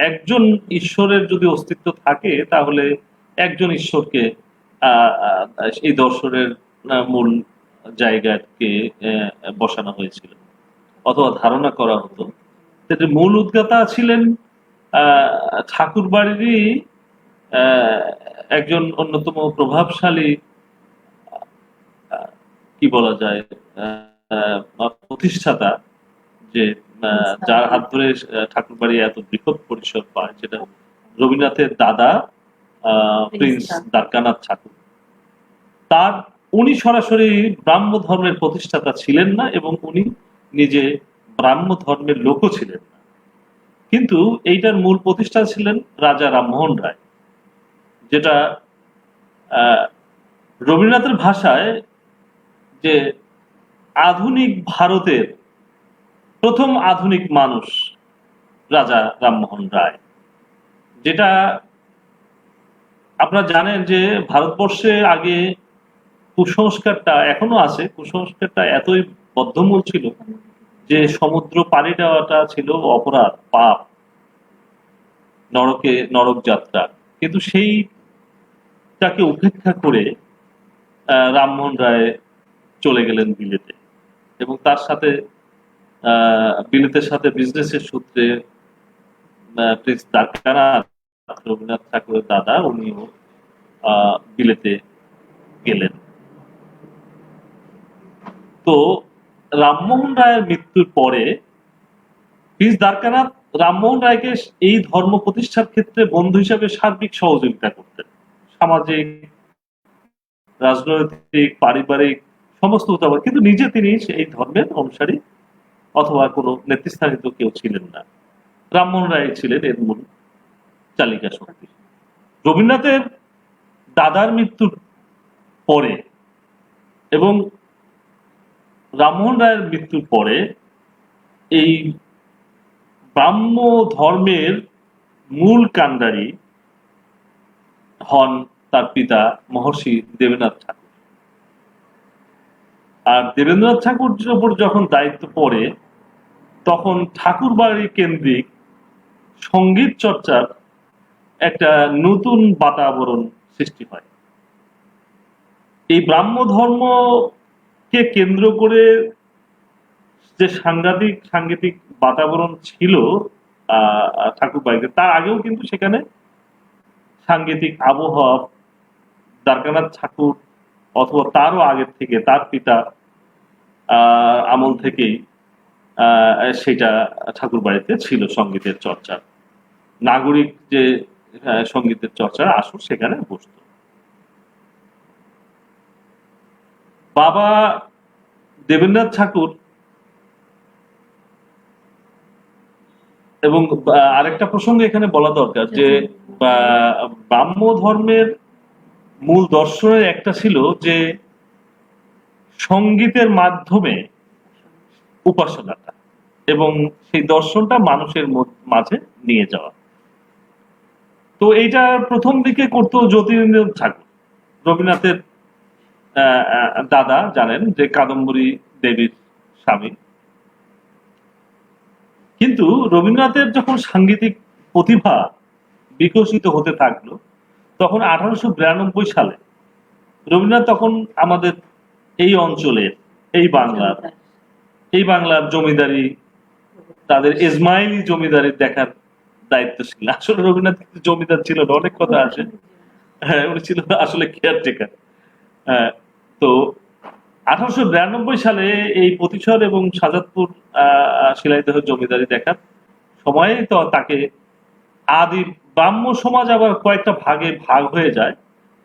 Speaker 3: একজন ঈশ্বরের যদি অস্তিত্ব থাকে তাহলে একজন ঈশ্বরকে এই দর্শনের মূল জায়গাকে বসানো হয়েছিল অথবা ধারণা করা হতো। মূল উদ্গাতা ছিলেন ঠাকুর বাড়িরই একজন অন্যতম প্রভাবশালী, কি বলা যায়, প্রতিষ্ঠাতা, যে যার হাত ধরে ঠাকুর বাড়ি এত বৃহৎ পরিসর পায়, যেটা রবীন্দ্রনাথের দাদা প্রিন্স দ্বারকানাথ ঠাকুর। উনি সরাসরি ব্রাহ্ম ধর্মের প্রতিষ্ঠাতা ছিলেন না এবং উনি নিজে ব্রাহ্ম ধর্মের লোকও ছিলেন না, কিন্তু এইটার মূল প্রতিষ্ঠা ছিলেন রাজা রামমোহন রায়, যেটা রবীন্দ্রনাথের ভাষায় যে আধুনিক ভারতের প্রথম আধুনিক মানুষ রাজা রামমোহন রায়। যেটা আপনারা জানেন যে ভারতবর্ষে আগে কুসংস্কারটা এখনো আছে, কুসংস্কারটা এতই বদ্ধমূল ছিল যে সমুদ্র পাড়ি দেওয়াটা ছিল অপরাধ, পাপ, নরক যাত্রা। কিন্তু সেইটাকে উপেক্ষা করে রামমোহন রায় চলে গেলেন বিলেতে, এবং তার সাথে বিলেতের সাথে বিজনেসের সূত্রে প্রিন্স দ্বারকানাথ, রবীন্দ্রনাথ ঠাকুরের দাদা, উনিও বিলেতে গেলেন। তো রামমোহন রায়ের মৃত্যুর পরে প্রিন্স দ্বারকানাথ রামমোহন রায়কে এই ধর্ম প্রতিষ্ঠার ক্ষেত্রে বন্ধু হিসাবে সার্বিক সহযোগিতা করতেন, সামাজিক, রাজনৈতিক, পারিবারিক সমস্ত উপাদান, কিন্তু নিজে তিনি এই ধর্মের অনুসারী অথবা কোনো নেতৃস্থানিত কেউ ছিলেন না। রামমোহন রায় ছিলেন এর মূল চালিকা শক্তি। রবীন্দ্রনাথের দাদার মৃত্যুর পরে এবং রামমোহন রায়ের মৃত্যুর পরে এই ব্রাহ্ম ধর্মের মূল কাণ্ডারি হন তার পিতা মহর্ষি দেবেন্দ্রনাথ ঠাকুর। আর দেবেন্দ্রনাথ ঠাকুরের উপর যখন দায়িত্ব পড়ে, তখন ঠাকুর বাড়ি কেন্দ্রিক সঙ্গীত চর্চার একটা নতুন বাতাবরণ সৃষ্টি হয়। এই ব্রাহ্ম ধর্মকে কেন্দ্র করে যে সাংগীতিক বাতাবরণ ছিল ঠাকুরবাড়িতে, তার আগেও কিন্তু সেখানে সাংগীতিক আবহাওয়া দ্বারকানাথ ঠাকুর অথবা তারও আগের থেকে, তার পিতা আমল থেকেই সেটা ঠাকুরবাড়িতে ছিল। সঙ্গীতের চর্চা, নাগরিক যে সঙ্গীতের চর্চার আসর সেখানে বসত। বাবা দেবেন্দ্রনাথ ঠাকুর এবং আরেকটা প্রসঙ্গ এখানে বলা দরকার যে ব্রাহ্ম ধর্মের মূল দর্শনের একটা ছিল যে সঙ্গীতের মাধ্যমে উপাসনাটা, এবং সেই দর্শনটা মানুষের মাঝে নিয়ে যাওয়া। তো এইটা প্রথম দিকে করতো জ্যোতিরিন্দ্র ঠাকুর, রবীন্দ্রনাথের দাদা, জানেন যে কাদম্বরী দেবীর স্বামী। কিন্তু রবীন্দ্রনাথের যখন সাংগীতিক প্রতিভা বিকশিত হতে থাকলো, তখন 1892 সালে রবীন্দ্রনাথ তখন আমাদের এই অঞ্চলের, এই বাংলার জমিদারি, তাদের ইসমাইলি জমিদারি দেখার দায়িত্ব ছিল। আসলে রবীন্দ্রনাথ কিন্তু জমিদার ছিল না, অনেক কথা আছে। হ্যাঁ, উনি ছিল আসলে কেয়ারটেকার। তো 1892 সালে এই প্রতিশোধ এবং সাজাদপুর শিলাইদহ জমিদারি দেখার সময়ে তো তাকে আদি ব্রাহ্ম সমাজ আবার কয়েকটা ভাগে ভাগ হয়ে যায়।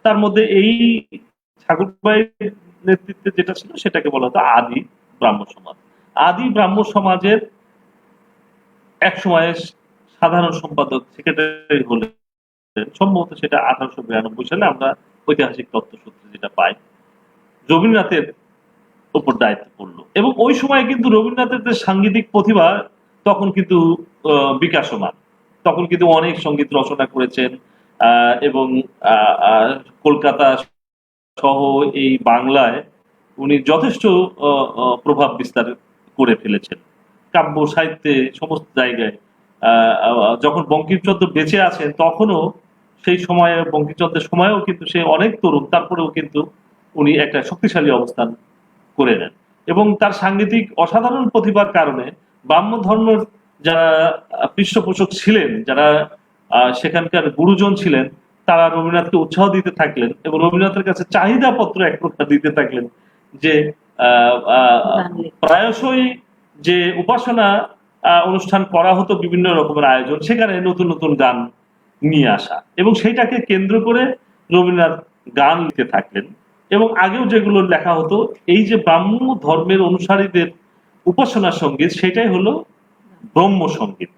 Speaker 3: তার মধ্যে এই ঠাকুরবাড়ির নেতৃত্বে যেটা ছিল সেটাকে বলা হতো আদি ব্রাহ্ম সমাজ। আদি ব্রাহ্ম সমাজের এক সময় সাধারণ সম্পাদক, সেক্রেটারি হলেন সম্ভবত সেটা 1892 সালে, আমরা ঐতিহাসিক তথ্যসূত্রে যেটা পাই। রবীন্দ্রনাথের উপর দায়িত্ব পড়লো, এবং ওই সময় কিন্তু রবীন্দ্রনাথের যে সাংগীতিক প্রতিভা তখন কিন্তু বিকাশমান। তখন কিন্তু অনেক সঙ্গীত রচনা করেছেন, এবং কলকাতা সহ এই বাংলায় উনি যথেষ্ট প্রভাব বিস্তার করে ফেলেছেন কাব্য সাহিত্যে, সমস্ত জায়গায়। যখন বঙ্কিমচন্দ্র বেঁচে আছেন তখনও, সেই সময়ে বঙ্কিমচন্দ্রের সময়েও কিন্তু সে অনেক তরুণ, তারপরেও কিন্তু উনি একটা শক্তিশালী অবস্থান করে নেন। এবং তার সাংগীতিক অসাধারণ প্রতিভার কারণে ব্রাহ্ম ধর্মের যারা পৃষ্ঠপোষক ছিলেন, যারা সেখানকার গুরুজন ছিলেন, তারা রবীন্দ্রনাথকে উৎসাহ দিতে থাকলেন এবং রবীন্দ্রনাথের কাছে চাহিদা পত্র এক প্রকার দিতে থাকলেন যে প্রায়শই যে উপাসনা অনুষ্ঠান করা হতো, বিভিন্ন রকমের আয়োজন, সেখানে নতুন নতুন গান নিয়ে আসা, এবং সেইটাকে কেন্দ্র করে রবীন্দ্রনাথ গান লিখতে থাকলেন। এবং আগেও যেগুলো লেখা হতো, এই যে ব্রাহ্ম ধর্মের অনুসারীদের উপাসনা সঙ্গীত, সেটাই হলো ব্রহ্ম সঙ্গীত।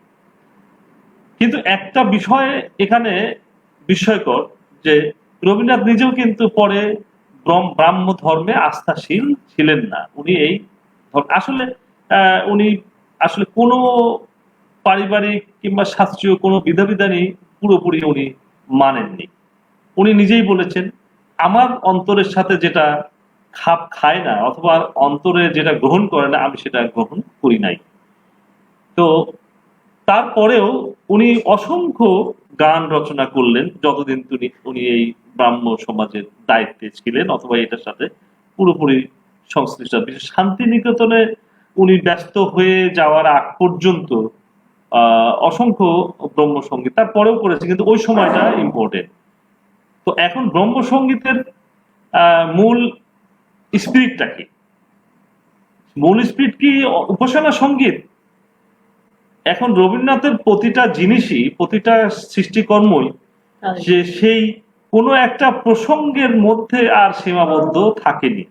Speaker 3: কিন্তু একটা বিষয় এখানে বিস্ময়কর, যে রবীন্দ্রনাথ নিজেও কিন্তু পরে ব্রাহ্ম ধর্মে আস্থাশীল ছিলেন না। উনি এই আসলে উনি আসলে কোনো পারিবারিক কিংবা শাস্ত্রীয় কোনো বিধাবিধানই পুরোপুরি উনি মানেননি। উনি নিজেই বলেছেন, আমার অন্তরের সাথে যেটা খাপ খায় না, অথবা অন্তরে যেটা গ্রহণ করে না, আমি সেটা গ্রহণ করি নাই। তো তারপরেও উনি অসংখ্য গান রচনা করলেন যতদিন উনি এই ব্রাহ্ম সমাজের দায়িত্বে ছিলেন, অথবা এটার সাথে পুরোপুরি সংশ্লিষ্ট। বিশেষ শান্তিনিকেতনে উনি ব্যস্ত হয়ে যাওয়ার আগ পর্যন্ত অসংখ্য ব্রহ্ম সঙ্গীত তারপরেও করেছে, কিন্তু ওই সময়টা ইম্পর্টেন্ট। তো এখন ব্রহ্ম সঙ্গীতের মূল স্পিরিটটা কি? মূল স্পিরিট কি উপাসনা সঙ্গীত? এখন রবীন্দ্রনাথের প্রতিটা জিনিসই, প্রতিটা সৃষ্টিকর্মই যে সেই কোনো একটা প্রসঙ্গের মধ্যে আর সীমাবদ্ধ থাকেনি,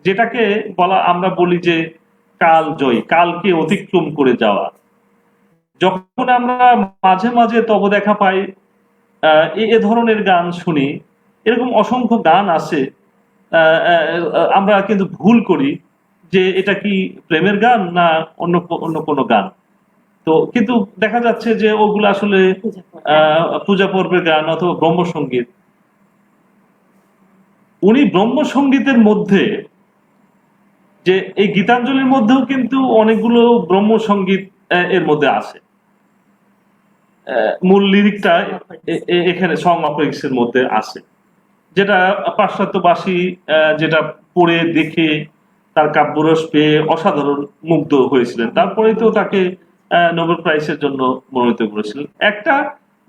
Speaker 3: যেটাকে বলা, আমরা বলি যে কাল জয়ী, কালকে অতিক্রম করে যাওয়া। যখন আমরা মাঝে মাঝে তব দেখা পাই, এ ধরনের গান শুনি, এরকম অসংখ্য গান আছে, আমরা কিন্তু ভুল করি যে এটা কি প্রেমের গান না অন্য কোনো গান। তো কিন্তু দেখা যাচ্ছে যে ওগুলো আসলে পূজা পর্বের গান অথবা ব্রহ্মসঙ্গীত। উনি ব্রহ্মসঙ্গীতের মধ্যে, যে এই গীতাঞ্জলির মধ্যেও কিন্তু অনেকগুলো ব্রহ্মসঙ্গীত এর মধ্যে আছে।
Speaker 10: মূল লিরিকটা এখানে সং অফ এর মধ্যে আছে, যেটা পাশ্চাত্যবাসী যেটা পড়ে দেখে তার কাব্যরস পেয়ে অসাধারণ মুগ্ধ হয়েছিলেন। তারপরেই তো তাকে নোবেল প্রাইজের জন্য মনোনীত করেছিলেন। একটা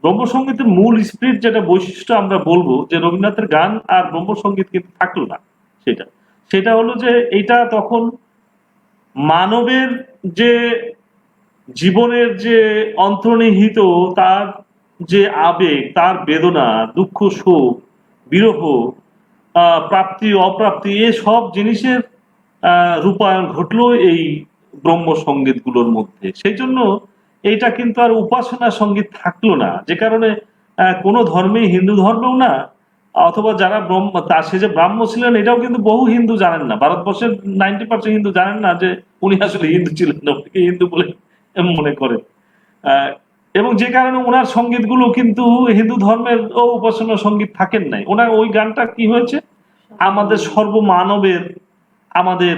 Speaker 10: ব্রহ্মসঙ্গীতের মূল স্পিরিট যেটা বৈশিষ্ট্য আমরা বলবো যে রবীন্দ্রনাথের গান আর ব্রহ্মসঙ্গীত কিন্তু থাকলো না, সেটা হলো যে এটা তখন মানবের যে জীবনের যে অন্তর্নিহিত তার যে আবেগ, তার বেদনা, দুঃখ, শোক, বিরহ, প্রাপ্তি অপ্রাপ্তি, এ সব জিনিসের রূপায়ণ ঘটলো এই ব্রহ্ম সঙ্গীত গুলোর মধ্যে। সেই জন্য এইটা কিন্তু আর উপাসনা সঙ্গীত থাকলো না, যে কারণে কোনো ধর্মে, হিন্দু ধর্মেও না, অথবা যারা সে যে ব্রাহ্ম ছিলেন এটাও কিন্তু বহু হিন্দু জানেন না। ভারতবর্ষের 90% হিন্দু জানেন না যে উনি আসলে হিন্দু ছিলেন না, উনিকে হিন্দু বলে মনে করেন। এবং যে কারণে ওনার সঙ্গীত গুলো কিন্তু হিন্দু ধর্মের ও উপাসনা সঙ্গীত থাকেন নাই। ওনার ওই গানটা কি হয়েছে, আমাদের সর্বমানবের, আমাদের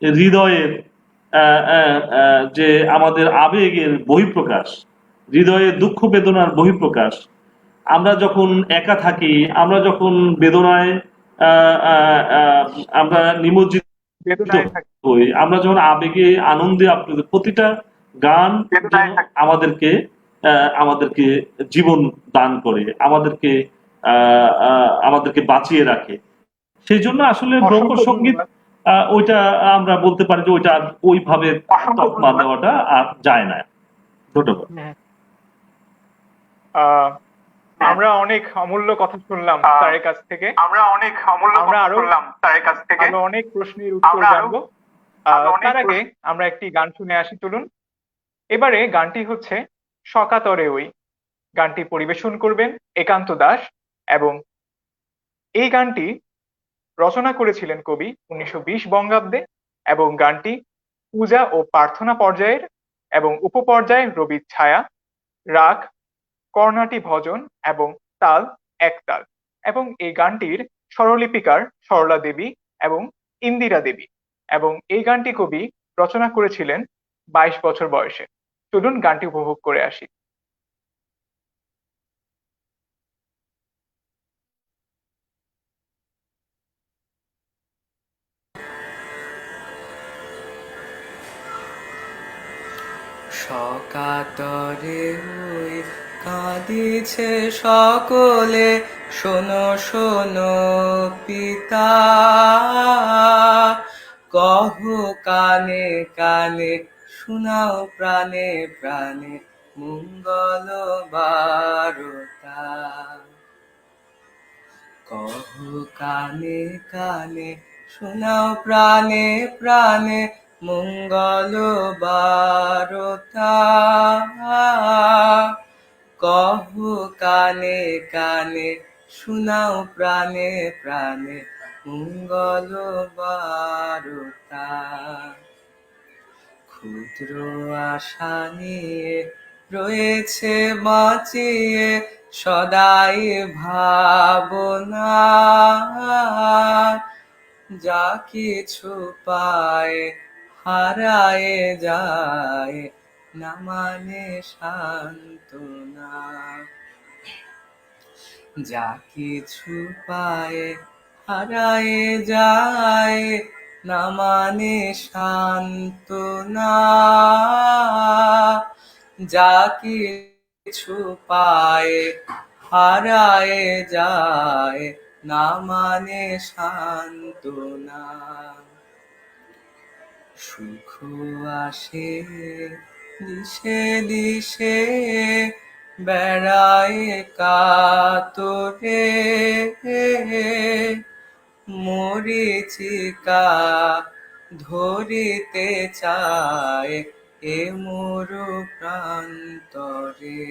Speaker 10: হৃদয়ের যে আমাদের আবেগের বহিঃপ্রকাশ, হৃদয়ের দুঃখ বেদনার বহিঃপ্রকাশ। আমরা যখন একা থাকি, আমরা যখন বেদনায় আমরা নিমজ্জিত হই, আমরা যখন আবেগে আনন্দে আপ্লুত, প্রতিটা গান আমাদেরকে আমাদেরকে জীবন দান করে, আমাদেরকে বাঁচিয়ে রাখে। সেই জন্য আসলে ব্রহ্মসঙ্গীত ওইটা আমরা বলতে পারি যে ওইটা ওইভাবে তকমা দেওয়াটা আর যায় না। ধন্যবাদ।
Speaker 1: আমরা অনেক অমূল্য কথা শুনলাম তার কাছ থেকে। আমরা আরো অনেক প্রশ্নের উত্তর জানবো। তার আগে আমরা একটি গান শুনে আসি, চলুন। এবারে গানটি হচ্ছে সকাতরে ওই। গানটি পরিবেশন করবেন একান্ত দাস, এবং এই গানটি রচনা করেছিলেন কবি 1920 বঙ্গাব্দে, এবং গানটি পূজা ও প্রার্থনা পর্যায়ের এবং উপপর্যায়ে রবির ছায়া, রাগ কর্ণাটি ভজন এবং তাল একতাল। এবং এই গানটির স্বরলিপিকার সরলা দেবী এবং ইন্দিরা দেবী, এবং এই গানটি কবি রচনা করেছিলেন 22 বছর বয়সে। চলুন গানটি উপভোগ করে আসি।
Speaker 9: সকাতরে ওই কাঁদিছে সকলে, শোনো শোনো পিতা, কহো কানে কানে, শোনাও প্রাণে প্রাণে, মঙ্গল বারতা। কহো কানে কানে, শোনাও প্রাণে প্রাণে, মঙ্গল বারতা। কহো কানে কানে, শোনাও প্রাণে প্রাণে, মঙ্গল বারতা। ক্ষুদ্র আশা নিয়ে রয়েছে বাঁচিয়ে সদাই ভাবনা, যা কিছু পায় হারায় যায়, না মানে সান্ত্বনা। যা কিছু পায় হারায় যায়, না মানে সান্ত্বনা। যা কিছু পায় হারায় যায়, না মানে সান্ত্বনা। সুখ আসে দিশে দিশে, বেড়ায় কাতরে, মরীচিকা ধরিতে চায় এ মরু প্রান্তরে।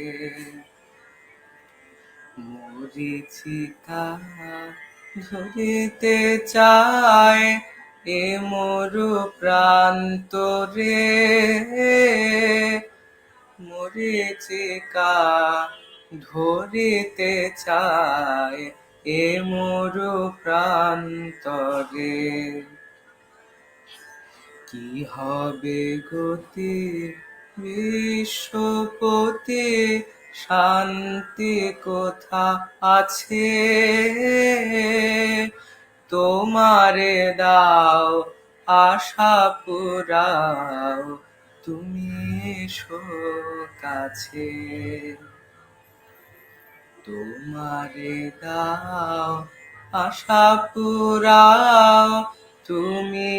Speaker 9: মরীচিকা ধরিতে চায় এ মরু প্রান্তরে, মরীচিকা ধরিতে চায় এ মরু প্রান্তরে। কি হবে গতি বিশ্বপতি, শান্তি কোথা আছে, তোমারে দাও আশা পুরাও, তুমি এসো কাছে। তোমারে দাও আশা পুরাও, তুমি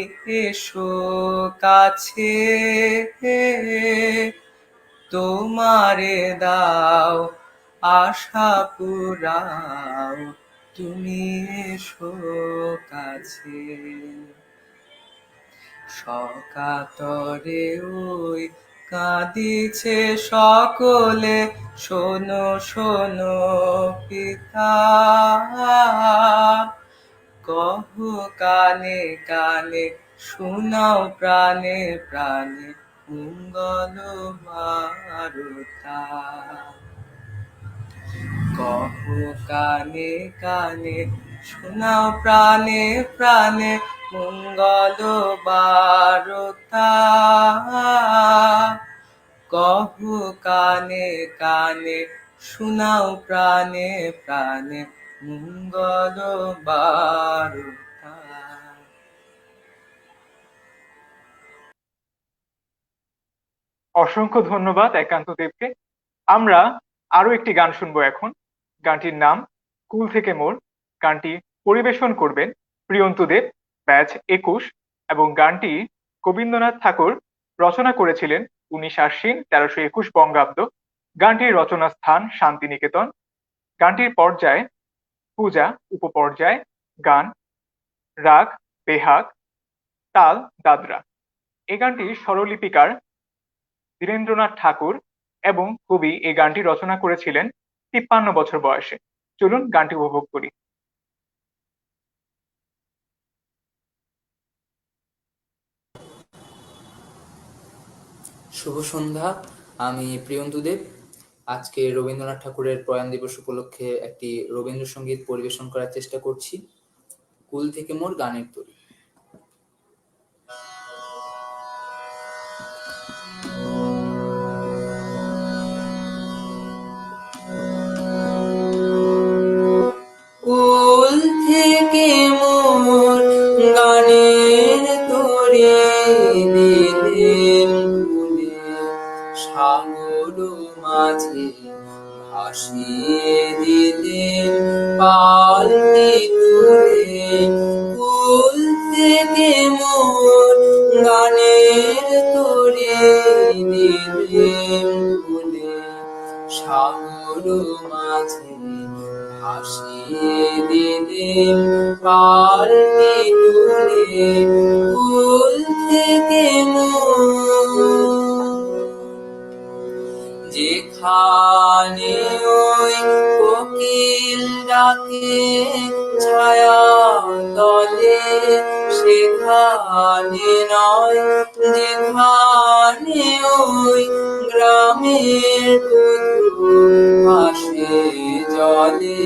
Speaker 9: এসো কাছে। তোমারে দাও আশা পুরাও, তুমি এসো কাছে। সকাতরে ওই কাঁদিছে সকলে, শোনো শোনো পিতা, কহো কানে কানে, শোনাও প্রাণে প্রাণে, মঙ্গল বারতা। কহো কানে কানে, শোনাও প্রাণে প্রাণে, মঙ্গল বারতা। কহো কানে কানে, শোনাও প্রাণে প্রাণে, মঙ্গল বারতা।
Speaker 1: অসংখ্য ধন্যবাদ একান্ত দেবকে। আমরা আরো একটি গান শুনবো এখন। গানটির নাম কুল থেকে মোর। গানটি পরিবেশন করবেন প্রিয়ন্তু দেব, ব্যাচ 21, এবং গানটি গোবিন্দনাথ ঠাকুর রচনা করেছিলেন 19 আশ্বিন 1321 বঙ্গাব্দ। গানটির রচনা স্থান শান্তিনিকেতন। গানটির পর্যায় পূজা, উপপর্যায় গান, রাগ বেহাগ, তাল দাদরা। এই গানটি স্বরলিপিকার ধীরেন্দ্রনাথ ঠাকুর এবং কবি এই গানটি রচনা করেছিলেন 53 বছর বয়সে। চলুন গানটি উপভোগ করি।
Speaker 11: শুভ সন্ধ্যা, আমি প্রিয়ন্তু দেব। আজকে রবীন্দ্রনাথ ঠাকুরের প্রয়াণ দিবস উপলক্ষে একটি রবীন্দ্রসঙ্গীত পরিবেশন করার চেষ্টা করছি, কুল থেকে মোর গানের তরী।
Speaker 9: কুল থেকে মোর গানের তরে দিলেন কুলে, সাগর মাঝে ভাসিয়ে দিলেন পালকি তুলে। কুল থেকে মোর গানের তরে দিলেন কুলে, সাগর মাঝে ভাসিয়ে দিলেন পালকি তুলে। কুল থেকে যেখানে ওই কোকিল ডাকে ছায়া তলে, সেখানে নয় যেখানে ওই গ্রামের বধূ ভাসে জলে,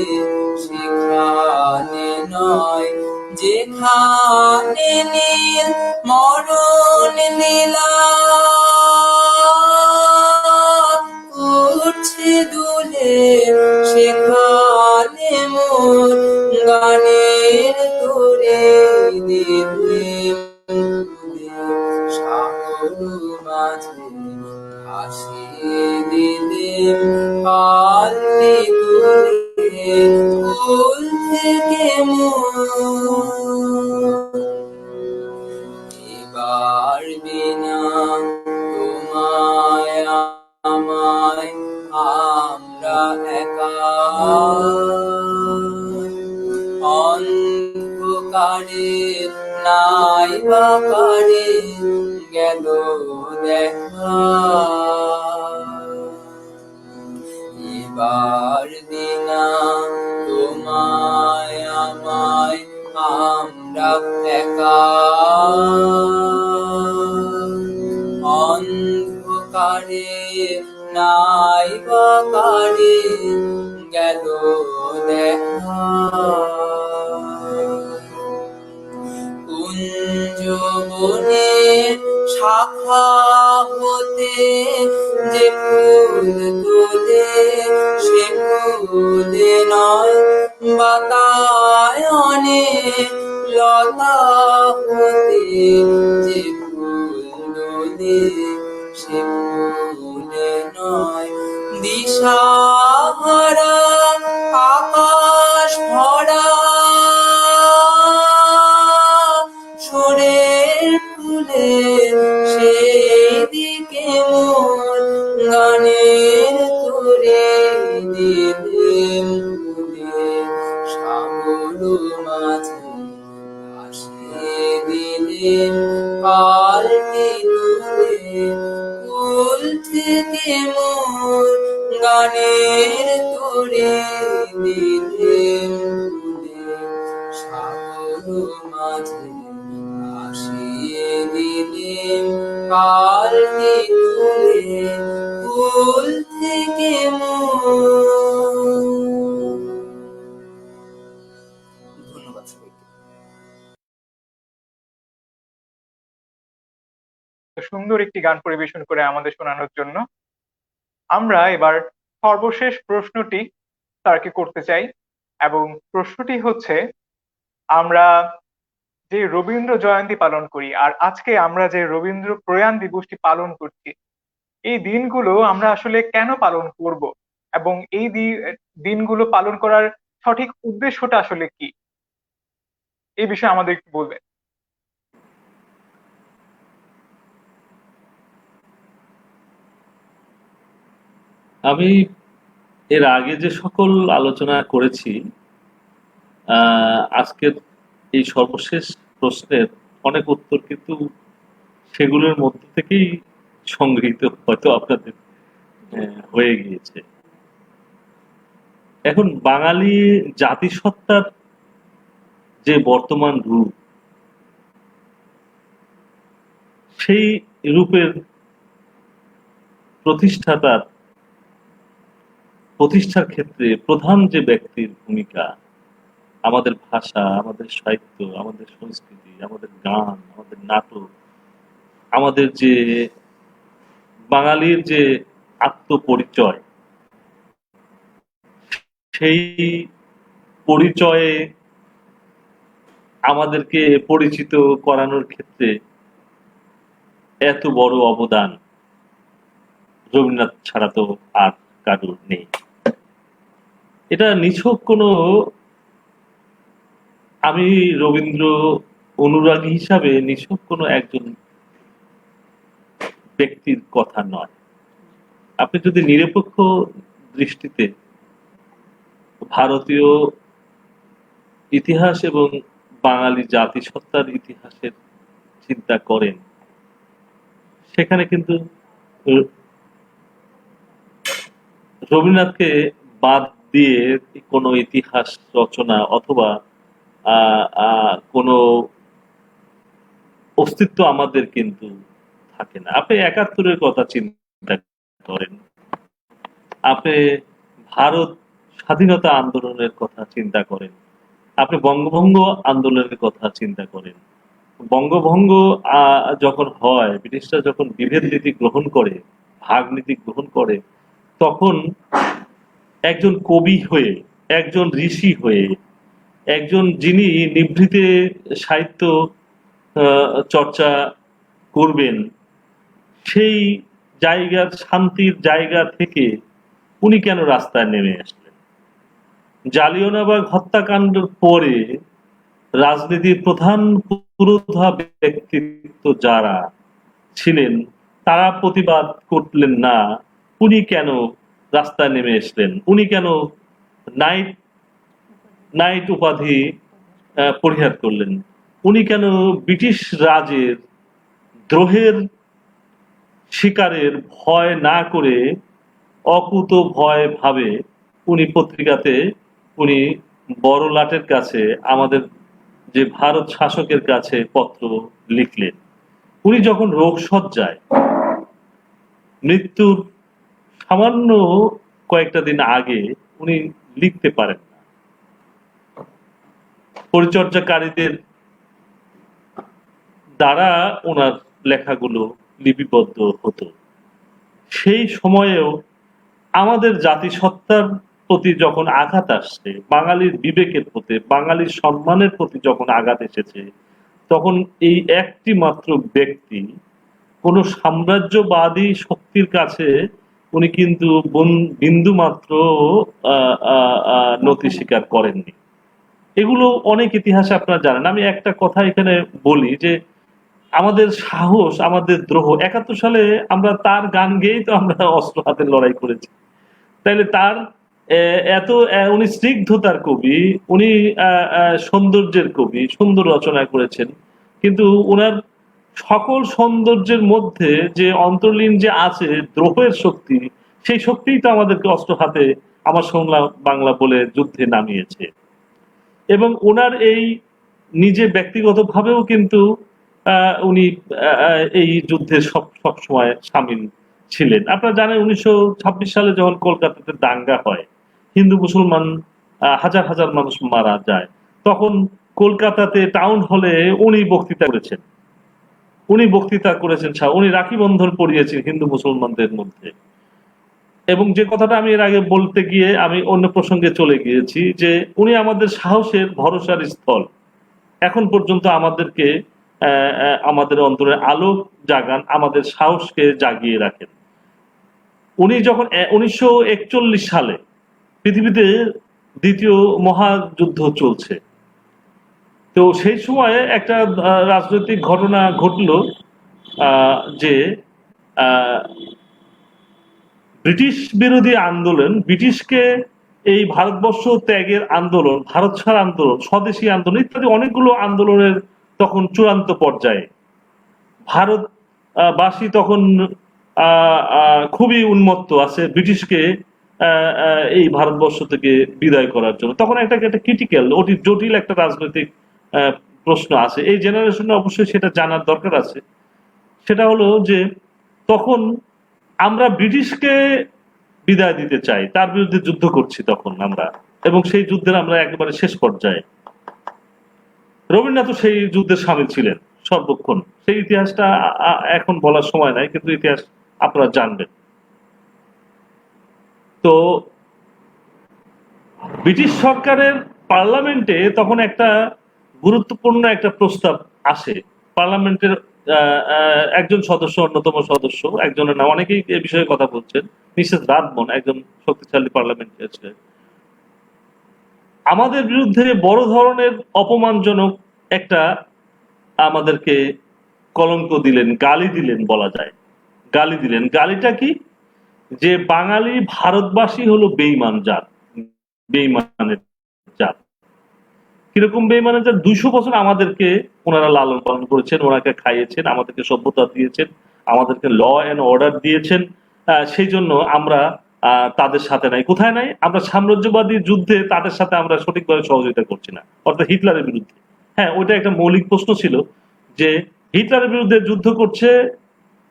Speaker 9: সেখানে নয় যেখানে নীল মরণ লীলা উঠছে দুলে, সেখানে মোর গানের তোরে দিলেন কুলে, সাগর মাঝে ভাসিয়ে দিলেন পালকি তুলে। কুল থেকে এবার বিনা তোমায় আমায় আমরা একা, অন্ধকারে নাই বাকারে গেল দেখা। এবার বিনা তোমায় আমায় আমরা একা, অন্ধকারে নাই বাকারে গেল দেখা। কুঞ্জ বনের শাখা হতে যে ফুল তোলে সে ফুলে নয় বাতায়নে লতা হতে যে ফুল দোলে সে ফুলে নয় দিশাহারা আকাশ ভরা সুরের ফুলে সেই দিকে মোর গানের তোরে দিলেন ফুলে সাগর মাঝে ভাসিয়ে দিলেন পাল্টি তুলে ফুল থেকে মোর গানের তোরে দিলেন ফুলে সাগর মাঝে ভাসিয়ে দিলেন পাল্টি তুলে ফুল থেকে মোর। ধন্যবাদ সবাইকে।
Speaker 1: সুন্দর একটি গান পরিবেশন করে আমাদের শোনানোর জন্য আমরা এবার সর্বশেষ প্রশ্নটি স্যারকে করতে চাই, এবং প্রশ্নটি হচ্ছে, আমরা যে রবীন্দ্র জয়ন্তী পালন করি আর আজকে আমরা যে রবীন্দ্র প্রয়াণ দিবসটি পালন করছি, এই দিনগুলো আমরা আসলে কেন পালন করব এবং এই দিনগুলো পালন করার সঠিক উদ্দেশ্যটা আসলে কি, এই বিষয়ে আমাদের একটু বলবেন।
Speaker 10: আমি এর আগে যে সকল আলোচনা করেছি আজকের এই সর্বশেষ প্রশ্নের অনেক উত্তর কিন্তু সেগুলোর মধ্যে থেকেই সংগৃহীত হয়তো আপনাদের হয়ে গিয়েছে। এখন বাঙালি জাতিসত্তার যে বর্তমান রূপ, সেই রূপের প্রতিষ্ঠার ক্ষেত্রে প্রধান যে ব্যক্তির ভূমিকা, আমাদের ভাষা, আমাদের সাহিত্য, আমাদের সংস্কৃতি, আমাদের গান, আমাদের নাটক, আমাদের যে বাঙালির যে আত্মপরিচয়, সেই পরিচয়ে আমাদেরকে পরিচিত করানোর ক্ষেত্রে এত বড় অবদান রবীন্দ্রনাথ ছাড়া তো আর কারোর নেই। এটা নিছক কোনো, আমি রবীন্দ্র অনুরাগী হিসাবে নিছক কোনো একজন ব্যক্তির কথা নয়। আপনি যদি নিরপেক্ষ দৃষ্টিতে ভারতীয় ইতিহাস এবং বাঙালি জাতিসত্তার ইতিহাসের চিন্তা করেন, সেখানে কিন্তু রবীন্দ্রনাথকে বাদ দিয়ে কোনো ইতিহাস রচনা অথবা কোনো অস্তিত্ব আমাদের কিন্তু থাকে না। আপনি ৭১-এর কথা চিন্তা করেন, আপনি ভারত স্বাধীনতা আন্দোলনের কথা চিন্তা করেন, আপনি বঙ্গভঙ্গ আন্দোলনের কথা চিন্তা করেন। বঙ্গভঙ্গ যখন হয়, ব্রিটিশরা যখন বিভেদ নীতি গ্রহণ করে, ভাগ নীতি গ্রহণ করে, তখন একজন কবি হয়ে, একজন ঋষি হয়ে, একজন যিনি নিভৃতে সাহিত্য চর্চা করবেন, সেই জায়গার শান্তির জায়গা থেকে উনি কেন রাস্তায় নেমে আসলেন? জালিয়ানওয়ালাবাগ হত্যাকাণ্ডের পরে রাজনীতির প্রধান পুরোধা ব্যক্তিত্ব যারা ছিলেন তারা প্রতিবাদ করলেন না, উনি কেন রাস্তায় নেমে এসলেন? উনি কেন নাইট উপাধি পরিহার করলেন? উনি কেন ব্রিটিশ রাজের দ্রোহের শিকারের ভয় না করে অকুত ভয় ভাবে উনি পত্রিকাতে, উনি বড় লাটের কাছে, আমাদের যে ভারত শাসকের কাছে পত্র লিখলেন? উনি যখন রোগ সজ্জায়, মৃত্যুর সামান্য কয়েকটা দিন আগে উনি লিখতে পারেন না, পরিচর্যাকারীদের দ্বারা ওনার লেখাগুলো লিপিবদ্ধ হতো। সেই সময়েও আমাদের জাতিসত্তার প্রতি যখন আঘাত আসছে, বাঙালির বিবেকের প্রতি, বাঙালির সম্মানের প্রতি যখন আঘাত এসেছে, তখন এই একটি মাত্র ব্যক্তি কোন সাম্রাজ্যবাদী শক্তির কাছে উনি কিন্তু বিন্দু মাত্র নতি স্বীকার করেননি। এগুলো অনেক ইতিহাসে আপনারা জানেন। আমি একটা কথা এখানে বলি যে আমাদের সাহস, আমাদের দ্রোহ, ৭১ সালে আমরা তার গান গেয়েই তো আমরা অস্ত্র হাতে লড়াই করেছি। তাইলে তার উনি স্নিগ্ধতার কবি, উনি সৌন্দর্যের কবি, সুন্দর রচনা করেছেন, কিন্তু ওনার সকল সৌন্দর্যের মধ্যে যে অন্তর্লীন যে আছে দ্রোহের শক্তি, সেই শক্তিই তো আমাদেরকে অস্ত্র হাতে আমার বাংলা বলে যুদ্ধে নামিয়েছে। এবং ওনার এই নিজে ব্যক্তিগতভাবেও কিন্তু উনি এই যুদ্ধে সব সময় সামিল ছিলেন। আপনারা জানেন 1926 সালে যখন কলকাতাতে দাঙ্গা হয়, হিন্দু মুসলমান হাজার হাজার মানুষ মারা যায়, তখন কলকাতাতে টাউন হলে উনি বক্তৃতা করেছেন। উনি রাখি বন্ধন পড়িয়েছেন হিন্দু মুসলমানদের মধ্যে। এবং যে কথাটা আমি এর আগে বলতে গিয়ে আমি অন্য প্রসঙ্গে চলে গিয়েছি, যে উনি আমাদের সাহসের ভরসার স্থল। এখন পর্যন্ত আমাদেরকে আমাদের অন্তরে আলো জাগান, আমাদের সাহসকে জাগিয়ে রাখেন। উনি যখন 1941 সালে পৃথিবীতে দ্বিতীয় মহাযুদ্ধ চলছে, তো সেই সময়ে একটা রাজনৈতিক ঘটনা ঘটলো, যে ব্রিটিশ বিরোধী আন্দোলন, ব্রিটিশকে এই ভারতবর্ষ ত্যাগের আন্দোলন, ভারত ছাড় আন্দোলন, স্বদেশী আন্দোলন ইত্যাদি অনেকগুলো আন্দোলনের তখন চূড়ান্ত পর্যায়ে। ভারতবাসী তখন খুবই উন্মত্ত আছে ব্রিটিশকে এই ভারতবর্ষ থেকে বিদায় করার জন্য। তখন একটা ক্রিটিক্যাল, অতি জটিল একটা রাজনৈতিক প্রশ্ন আছে। এই জেনারেশনে অবশ্যই সেটা জানার দরকার আছে। সেটা হলো যে তখন আমরা ব্রিটিশকে বিদায় দিতে চাই, তার বিরুদ্ধে যুদ্ধ করছি তখন আমরা, এবং সেই যুদ্ধের আমরা একেবারে শেষ পর্যায়ে। রবীন্দ্রনাথ সেই যুদ্ধের সামিল ছিলেন সর্বক্ষণ। সেই ইতিহাসটা এখন বলার সময় নাই, কিন্তু ইতিহাস আপনারা জানবেন। তো ব্রিটিশ সরকারের পার্লামেন্টে তখন একটা গুরুত্বপূর্ণ একটা প্রস্তাব আসে। পার্লামেন্টের একজন সদস্য, অন্যতম সদস্য, একজনের নাম অনেকেই এ বিষয়ে কথা বলছেন, মিসেস রাদমন, একজন শক্তিশালী পার্লামেন্টারিয়ান। আমাদের বিরুদ্ধে বড় ধরনের অপমানজনক একটা আমাদেরকে কলঙ্ক দিলেন, গালি দিলেন বলা যায়। গালি দিলেন। গালিটা কি? যে বাঙালি ভারতবাসী হলো বেঈমান জাত, বেঈমানের জাত। কিরকম বেঈমানের জাত? 200 বছর আমাদেরকে ওনারা লালন পালন করেছেন, ওনাকে খাইয়েছেন, আমাদেরকে সভ্যতা দিয়েছেন, আমাদেরকে ল অ্যান্ড অর্ডার দিয়েছেন। সেই জন্য আমরা তাদের সাথে নাই। কোথায় নাই? আমরা সাম্রাজ্যবাদী যুদ্ধে তাদের সাথে আমরা সঠিকভাবে সহযোগিতা করছি না, অর্থাৎ হিটলারের বিরুদ্ধে। হ্যাঁ, ওইটা একটা মৌলিক প্রশ্ন ছিল যে হিটলারের বিরুদ্ধে যুদ্ধ করছে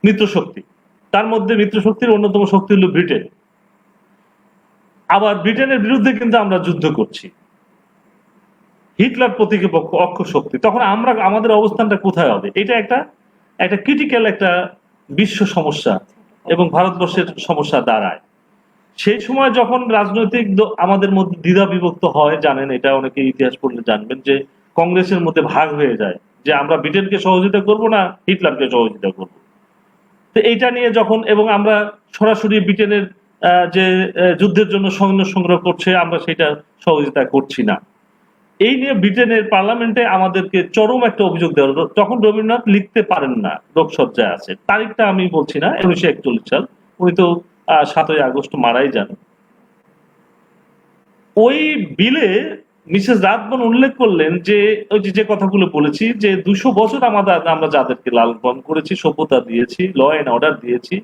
Speaker 10: মিত্রশক্তি, তার মধ্যে মিত্রশক্তির অন্যতম শক্তি হলো ব্রিটেন। আবার ব্রিটেনের বিরুদ্ধে কিন্তু আমরা যুদ্ধ করছি, হিটলার প্রতিপক্ষ অক্ষ শক্তি। তখন আমরা আমাদের অবস্থানটা কোথায় হবে? এটা একটা ক্রিটিক্যাল একটা বিশ্ব সমস্যা এবং ভারতবর্ষের সমস্যা দাঁড়ায়। সেই সময় যখন রাজনৈতিক আমাদের মধ্যে দ্বিধা বিভক্ত হয়, জানেন এটা অনেকে ইতিহাস পড়লে জানবেন, যে কংগ্রেসের মধ্যে ভাগ হয়ে যায় যে আমরা ব্রিটেনকে সহযোগিতা করব না হিটলারকে সহযোগিতা করব। তো এইটা নিয়ে যখন, এবং আমরা সরাসরি ব্রিটেনের যে যুদ্ধের জন্য সৈন্য সংগ্রহ করছে আমরা সেটা সহযোগিতা করছি না, এই নিয়ে ব্রিটেনের পার্লামেন্টে আমাদেরকে চরম একটা অভিযোগ দেওয়া হলো। তখন রবীন্দ্রনাথ লিখতে পারেন না, রোগশয্যায় আছে। তারিখটা আমি বলছি না, 1941 সাল। উনি তো 7ই আগস্ট মারাই যান। ওই বিলে মিসেস রাদমন উল্লেখ করলেন যে ওই যে কথাগুলো বলেছি, যে 200 বছর আমরা যাদেরকে লালন পালন করেছি, সভ্যতা দিয়েছি, ল অ্যান্ড অর্ডার দিয়েছি,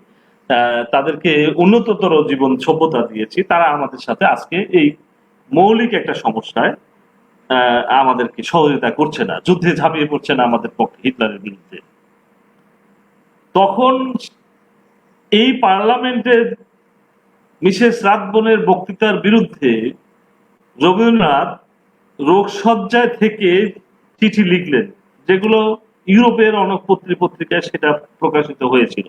Speaker 10: তাদেরকে উন্নততর জীবন সভ্যতা দিয়েছি, তারা আমাদের সাথে আজকে এই মৌলিক একটা সমস্যায় আমাদেরকে সহযোগিতা করছে না, যুদ্ধে ঝাঁপিয়ে পড়ছে না আমাদের পক্ষে হিটলারের বিরুদ্ধে। তখন এই পার্লামেন্টের মিসেস রাদমনের বক্তৃতার বিরুদ্ধে রবীন্দ্রনাথ রোগশয্যায় থেকে চিঠি লিখলেন, যেগুলো ইউরোপের অনেক পত্রিকায় সেটা প্রকাশিত হয়েছিল,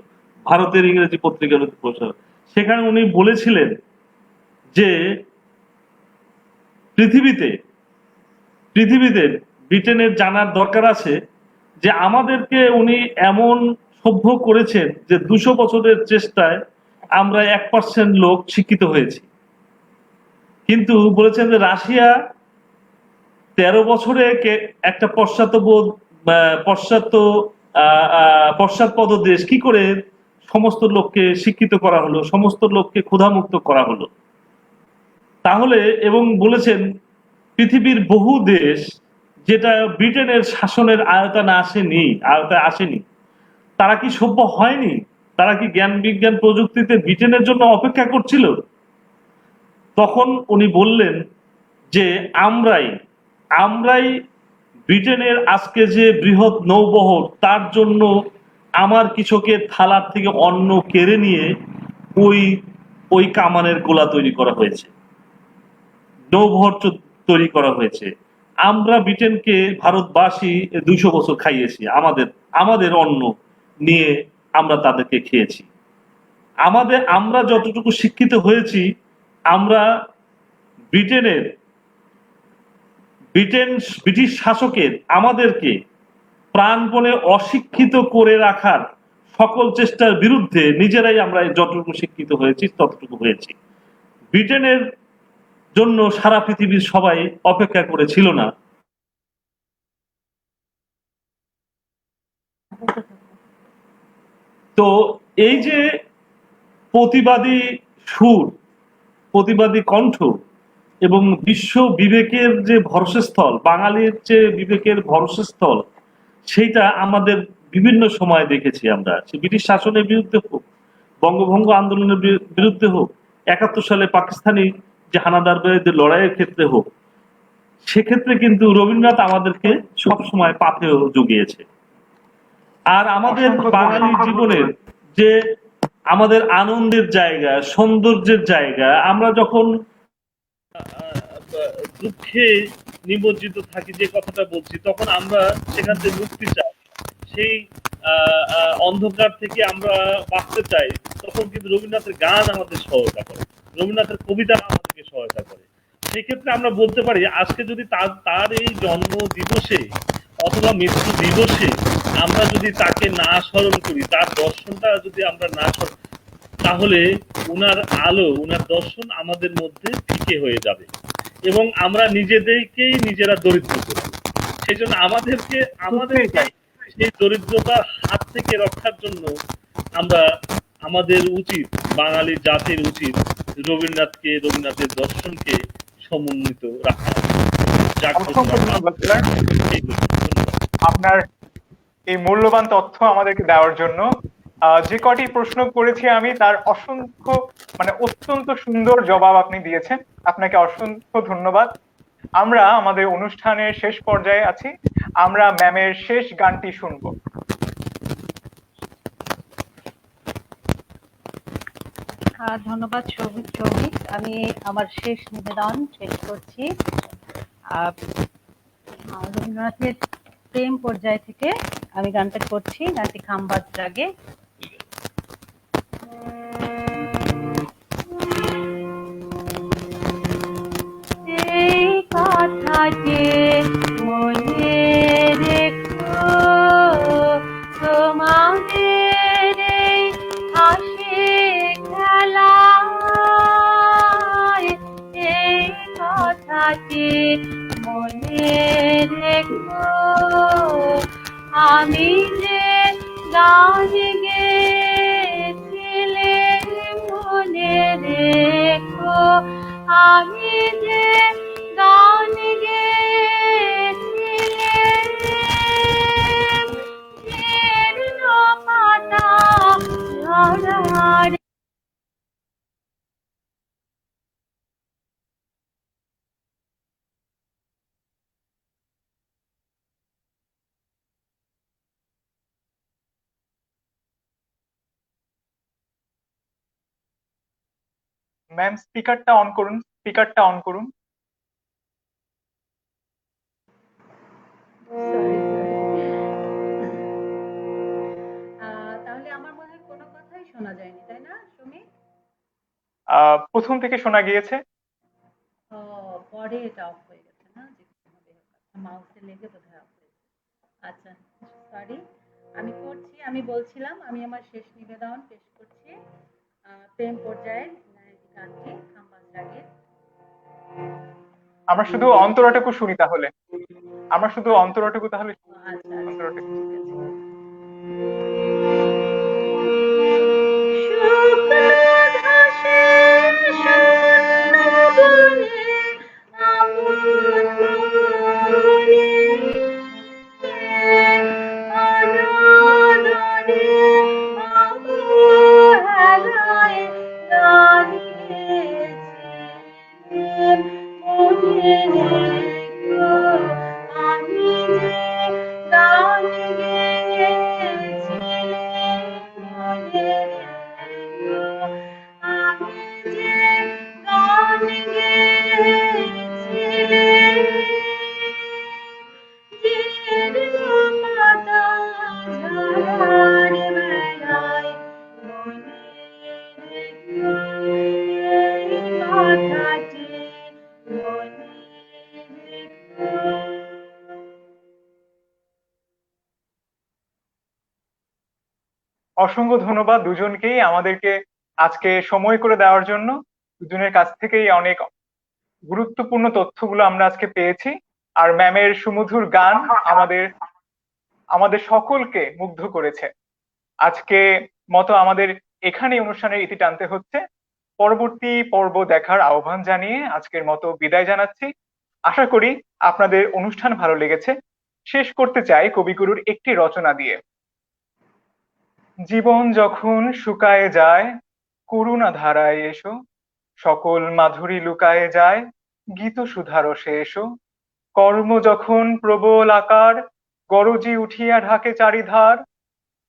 Speaker 10: ভারতের ইংরেজি পত্রিকাগুলোতে প্রকাশিত। সেখানে উনি বলেছিলেন যে পৃথিবীতে ব্রিটেনের জানার দরকার আছে যে আমাদেরকে উনি এমন সভ্য করেছেন যে 200 বছরের চেষ্টায় আমরা 1% লোক শিক্ষিত হয়েছি। কিন্তু বলেছেন যে রাশিয়া 13 বছরে একটা পশ্চাৎপদ দেশ কি করে সমস্ত লোককে শিক্ষিত করা হলো, সমস্ত লোককে ক্ষুধামুক্ত করা হলো। তাহলে এবং বলেছেন পৃথিবীর বহু দেশ যেটা ব্রিটেনের শাসনের আওতায় আসেনি, তারা কি সভ্য হয়নি? তারা কি জ্ঞান বিজ্ঞান প্রযুক্তিতে ব্রিটেনের জন্য অপেক্ষা করছিল? তখন উনি বললেন যে আমরাই ব্রিটেনের আজকে যে বৃহৎ নৌবহর, তার জন্য আমার কৃষকের থালার থেকে অন্ন কেড়ে নিয়ে ওই কামানের গোলা তৈরি করা হয়েছে, নৌবহর তৈরি করা হয়েছে। আমরা ব্রিটেনকে ভারতবাসী 200 বছর খাইয়েছি, আমাদের অন্ন নিয়ে আমরা তাদেরকে খেয়েছি। আমরা যতটুকু শিক্ষিত হয়েছি, আমরা ব্রিটিশ শাসকের আমাদেরকে প্রাণপণে অশিক্ষিত করে রাখার সকল চেষ্টার বিরুদ্ধে নিজেরাই আমরা যতটুকু শিক্ষিত হয়েছি ততটুকু হয়েছি। ব্রিটেনের জন্য সারা পৃথিবীর সবাই অপেক্ষা করেছিল না। তো এই যে প্রতিবাদী সুর, প্রতিবাদী কণ্ঠ এবং বিশ্ব বিবেকের যে ভরসাস্থল, বাঙালির যে বিবেকের ভরসাস্থল, সেইটা আমাদের বিভিন্ন সময় দেখেছি আমরা। সে ব্রিটিশ শাসনের বিরুদ্ধে হোক, বঙ্গভঙ্গ আন্দোলনের বিরুদ্ধে হোক, 71 সালে পাকিস্তানি যে হানাদার বিরুদ্ধে লড়াইয়ের ক্ষেত্রে হোক, সেক্ষেত্রে কিন্তু রবীন্দ্রনাথ আমাদেরকে সবসময় পাথেয় জুগিয়েছে। আর আমাদের বাঙালি জীবনের যে আমাদের আনন্দের জায়গা, সৌন্দর্যের জায়গা, আমরা যখন দুঃখে নিমজ্জিত থাকি, যে কথাটা বলছি, তখন আমরা সেখান থেকে মুক্তি চাই, সেই অন্ধকার থেকে আমরা বাঁচতে চাই, তখন কিন্তু রবীন্দ্রনাথের গান আমাদের সহায়তা করে, রবীন্দ্রনাথের কবিতা আমাদেরকে সহায়তা করে। সেই ক্ষেত্রে আমরা বলতে পারি আজকে যদি তার এই জন্ম দিবসে অথবা মৃত্যু দিবসে আমরা যদি তাকে না স্মরণ করি, তার দর্শনটা যদি আমরা না স্মরণ, তাহলে উনার আলো, উনার দর্শন আমাদের মধ্যে ফিকে হয়ে যাবে এবং আমরা নিজেরা দরিদ্র করব। সেই জন্য আমাদেরকে সেই দরিদ্রতার হাত থেকে রক্ষার জন্য আমাদের উচিত, বাঙালি জাতির উচিত রবীন্দ্রনাথের দর্শনকে সমুন্নত রাখা।
Speaker 1: আপনার এই মূল্যবান তথ্য আমাদেরকে দেওয়ার জন্য। যে কটি প্রশ্ন করেছি আমি, তার অত্যন্ত সুন্দর জবাব আপনি দিয়েছেন। আপনাকে অসংখ্য ধন্যবাদ। আমরা আমাদের অনুষ্ঠানের শেষ পর্যায়ে আছি, আমরা ম্যামের শেষ গানটি শুনবো।
Speaker 2: ধন্যবাদ সৌভিক। আমি আমার শেষ নিবেদন শেষ করছি রবীন্দ্রনাথের প্রেম পর্যায় থেকে আমি গানটা করছি, গানটি খাম্বাজ রাগে। এই কথাটি মনে রেখো, তোমাদের এই হাসি খেলায়, এই কথাটি মনে রেখো, আমি যে গান গেয়েছিলে মনে রেখো, আমি যে গান গেয়েছিলে পাতা ঝরার।
Speaker 1: ম্যাম, স্পিকারটা অন করুন। প্রথম থেকে শোনা গিয়েছে।
Speaker 2: ও, পরে এটা অফ হয়ে গেছে না, যে মাউসে লেগে বোধহয় অফ হয়েছে। আচ্ছা, সরি, আমি করছি। আমি বলছিলাম আমি আমার শেষ নিবেদন পেশ করছি প্রেম পর্যায়ের গানটি খাম্বাস রাগের।
Speaker 1: আমরা শুধু অন্তরাটুকু শুনি তাহলে। আমরা শুধু অন্তরাটুকু তাহলে
Speaker 2: আচ্ছা,
Speaker 1: অন্তরাটুকু।
Speaker 2: ঠিক আছে।
Speaker 1: অসংখ্য ধন্যবাদ দুজনকেই আমাদেরকে আজকে সময় করে দেওয়ার জন্য। দুজনের কাছ থেকেই অনেক গুরুত্বপূর্ণ তথ্যগুলো আমরা আজকে পেয়েছি। আর ম্যামের সুমধুর গান আমাদের আমাদের সকলকে মুগ্ধ করেছে। আজকে মতো আমাদের এখানেই অনুষ্ঠানের ইতি টানতে হচ্ছে। পরবর্তী পর্ব দেখার আহ্বান জানিয়ে আজকের মতো বিদায় জানাচ্ছি। আশা করি আপনাদের অনুষ্ঠান ভালো লেগেছে। শেষ করতে চাই কবিগুরুর একটি রচনা দিয়ে। জীবন যখন শুকায়ে যায় করুণা ধারায় এসো, সকল মাধুরী লুকায়ে যায় গীত সুধারসে এসো। কর্ম যখন প্রবল আকার গরজি উঠিয়া ঢাকে চারিধার,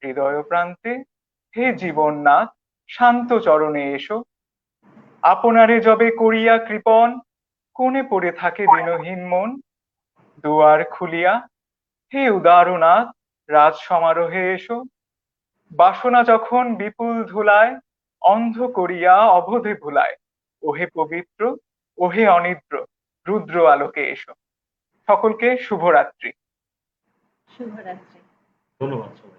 Speaker 1: হৃদয় প্রান্তে হে জীবননাথ শান্ত চরণে এসো। আপনারে যবে করিয়া কৃপণ কোণে পড়ে থাকে দিনহীন মন, দুয়ার খুলিয়া হে উদারনাথ রাজ সমারোহে এসো। বাসনা যখন বিপুল ধুলায় অন্ধ করিয়া অবোধে ভুলায়, ওহে পবিত্র ওহে অনিদ্র রুদ্র আলোকে এসো। সকলকে শুভরাত্রি।
Speaker 2: শুভরাত্রি।
Speaker 10: ধন্যবাদ সবাই।